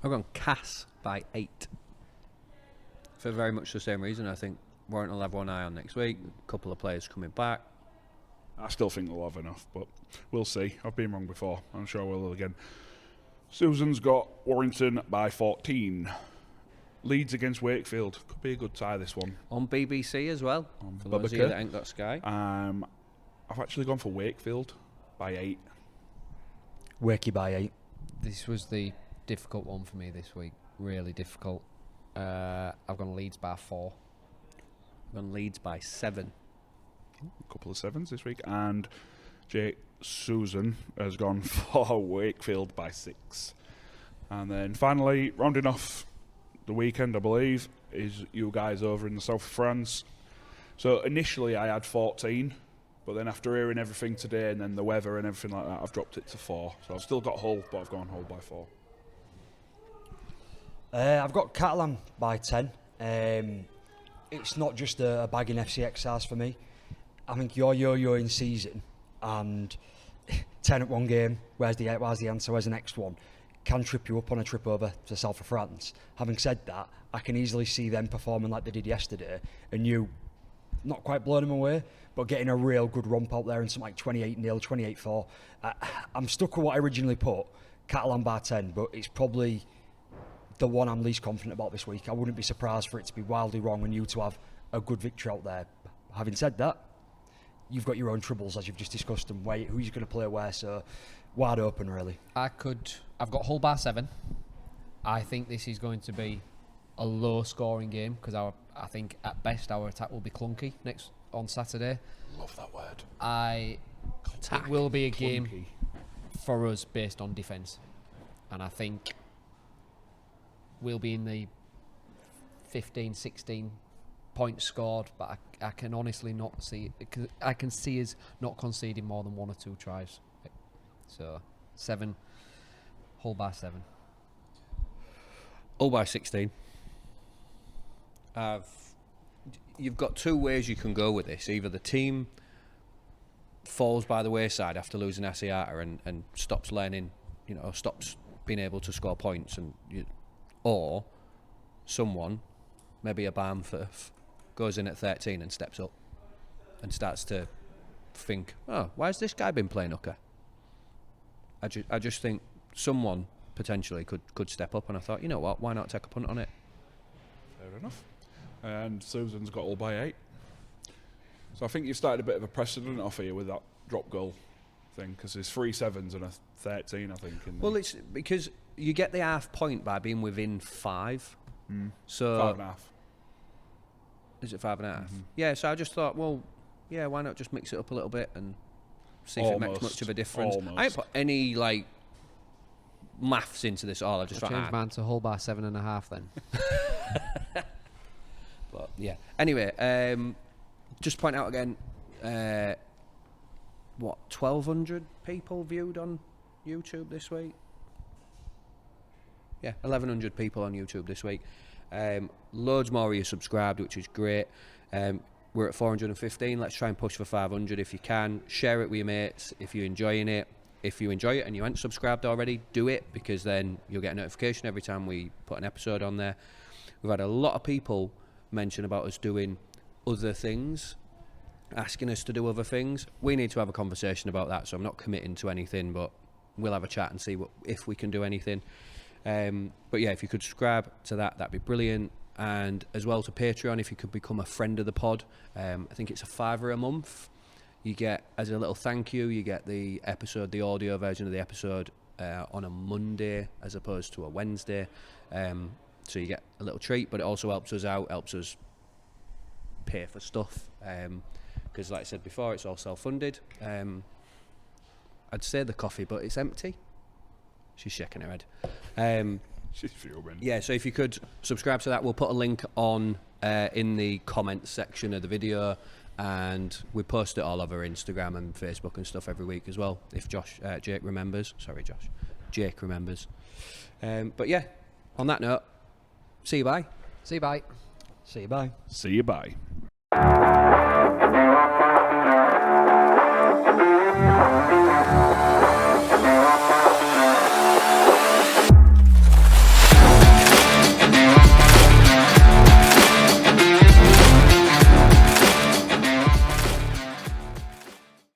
S1: I've gone Cass by 8. For very much the same reason. I think Warrington will have one eye on next week. A couple of players coming back.
S2: I still think they'll have enough, but we'll see. I've been wrong before. I'm sure I will again. Susan's got Warrington by 14. Leeds against Wakefield. Could be a good tie, this one.
S1: On BBC as well.
S2: On
S1: For those of you
S2: Bubba
S1: that ain't got Sky.
S2: I've actually gone for Wakefield by 8.
S3: Wakey by 8.
S4: This was the difficult one for me this week. Really difficult. I've gone Leeds by 4.
S1: I've gone Leeds by 7.
S2: A couple of 7s this week. And Susan has gone for Wakefield by 6. And then finally, rounding off the weekend, I believe, is you guys over in the south of France. So initially I had 14, but then after hearing everything today and then the weather and everything like that, I've dropped it to 4. So I've still got Hull, but I've gone Hull by 4.
S3: I've got Catalan by 10. It's not just a bagging FCXRs for me. I think you're yo-yoing season and 10 at one game, where's the answer, where's the next one, can trip you up on a trip over to south of France. Having said that, I can easily see them performing like they did yesterday and you not quite blowing them away, but getting a real good romp out there and something like 28-0, 28-4. I'm stuck with what I originally put, Catalan by 10, but it's probably the one I'm least confident about this week. I wouldn't be surprised for it to be wildly wrong and you to have a good victory out there. Having said that, you've got your own troubles, as you've just discussed, and who's going to play where, so wide open, really.
S4: I've got Hull bar 7. I think this is going to be a low-scoring game because I think at best our attack will be clunky on Saturday.
S2: Love that word.
S4: It will be a game
S2: Clunky.
S4: for us based on defence, and I think we'll be in the 15, 16 points scored, but I can honestly not see it. I can see us not conceding more than 1 or 2 tries. So 7, Hull by 7.
S1: All by 16. You've got 2 ways you can go with this. Either the team falls by the wayside after losing Asiata and stops learning, stops being able to score points, or someone, maybe a Barmforth, goes in at 13 and steps up and starts to think, oh, why has this guy been playing hooker? I just think someone potentially could step up, and I thought, you know what, why not take a punt on it?
S2: Fair enough. And Susan's got all by 8. So I think you've started a bit of a precedent off here with that drop goal thing, because there's 3 7s and a 13, I think.
S1: Well, it's because you get the half point by being within 5. So
S2: 5.5.
S1: Is it 5.5? Yeah, so I just thought, well, yeah, why not just mix it up a little bit and see if it makes much of a difference.
S2: Almost.
S1: I ain't put any, maths into this at all. I just thought,
S4: Change mine to Hull by 7.5 then.
S1: But, yeah. Anyway, just point out again, 1,200 people viewed on YouTube this week? Yeah, 1,100 people on YouTube this week. Loads more of you subscribed, which is great. We're at 415. Let's try and push for 500 if you can. Share it with your mates if you're enjoying it. If you enjoy it and you aren't subscribed already, do it, because then you'll get a notification every time we put an episode on there. We've had a lot of people mention about us doing other things, asking us to do other things. We need to have a conversation about that, so I'm not committing to anything, but we'll have a chat and see if we can do anything. But yeah, if you could subscribe to that'd be brilliant. And as well to Patreon, if you could become a friend of the pod. I think it's $5 a month. You get, as a little thank you, you get the audio version of the episode on a Monday as opposed to a Wednesday. So you get a little treat, but it also helps us out, helps us pay for stuff. Because like I said before, it's all self-funded. I'd say the coffee, but it's empty. She's shaking her head.
S2: She's fuming.
S1: Yeah, so if you could subscribe to that, we'll put a link on in the comments section of the video, and we post it all over Instagram and Facebook and stuff every week as well, if Jake remembers. Sorry, Josh. Jake remembers. But yeah, on that note, see you bye.
S4: See you, bye.
S3: See you, bye.
S2: See you, bye.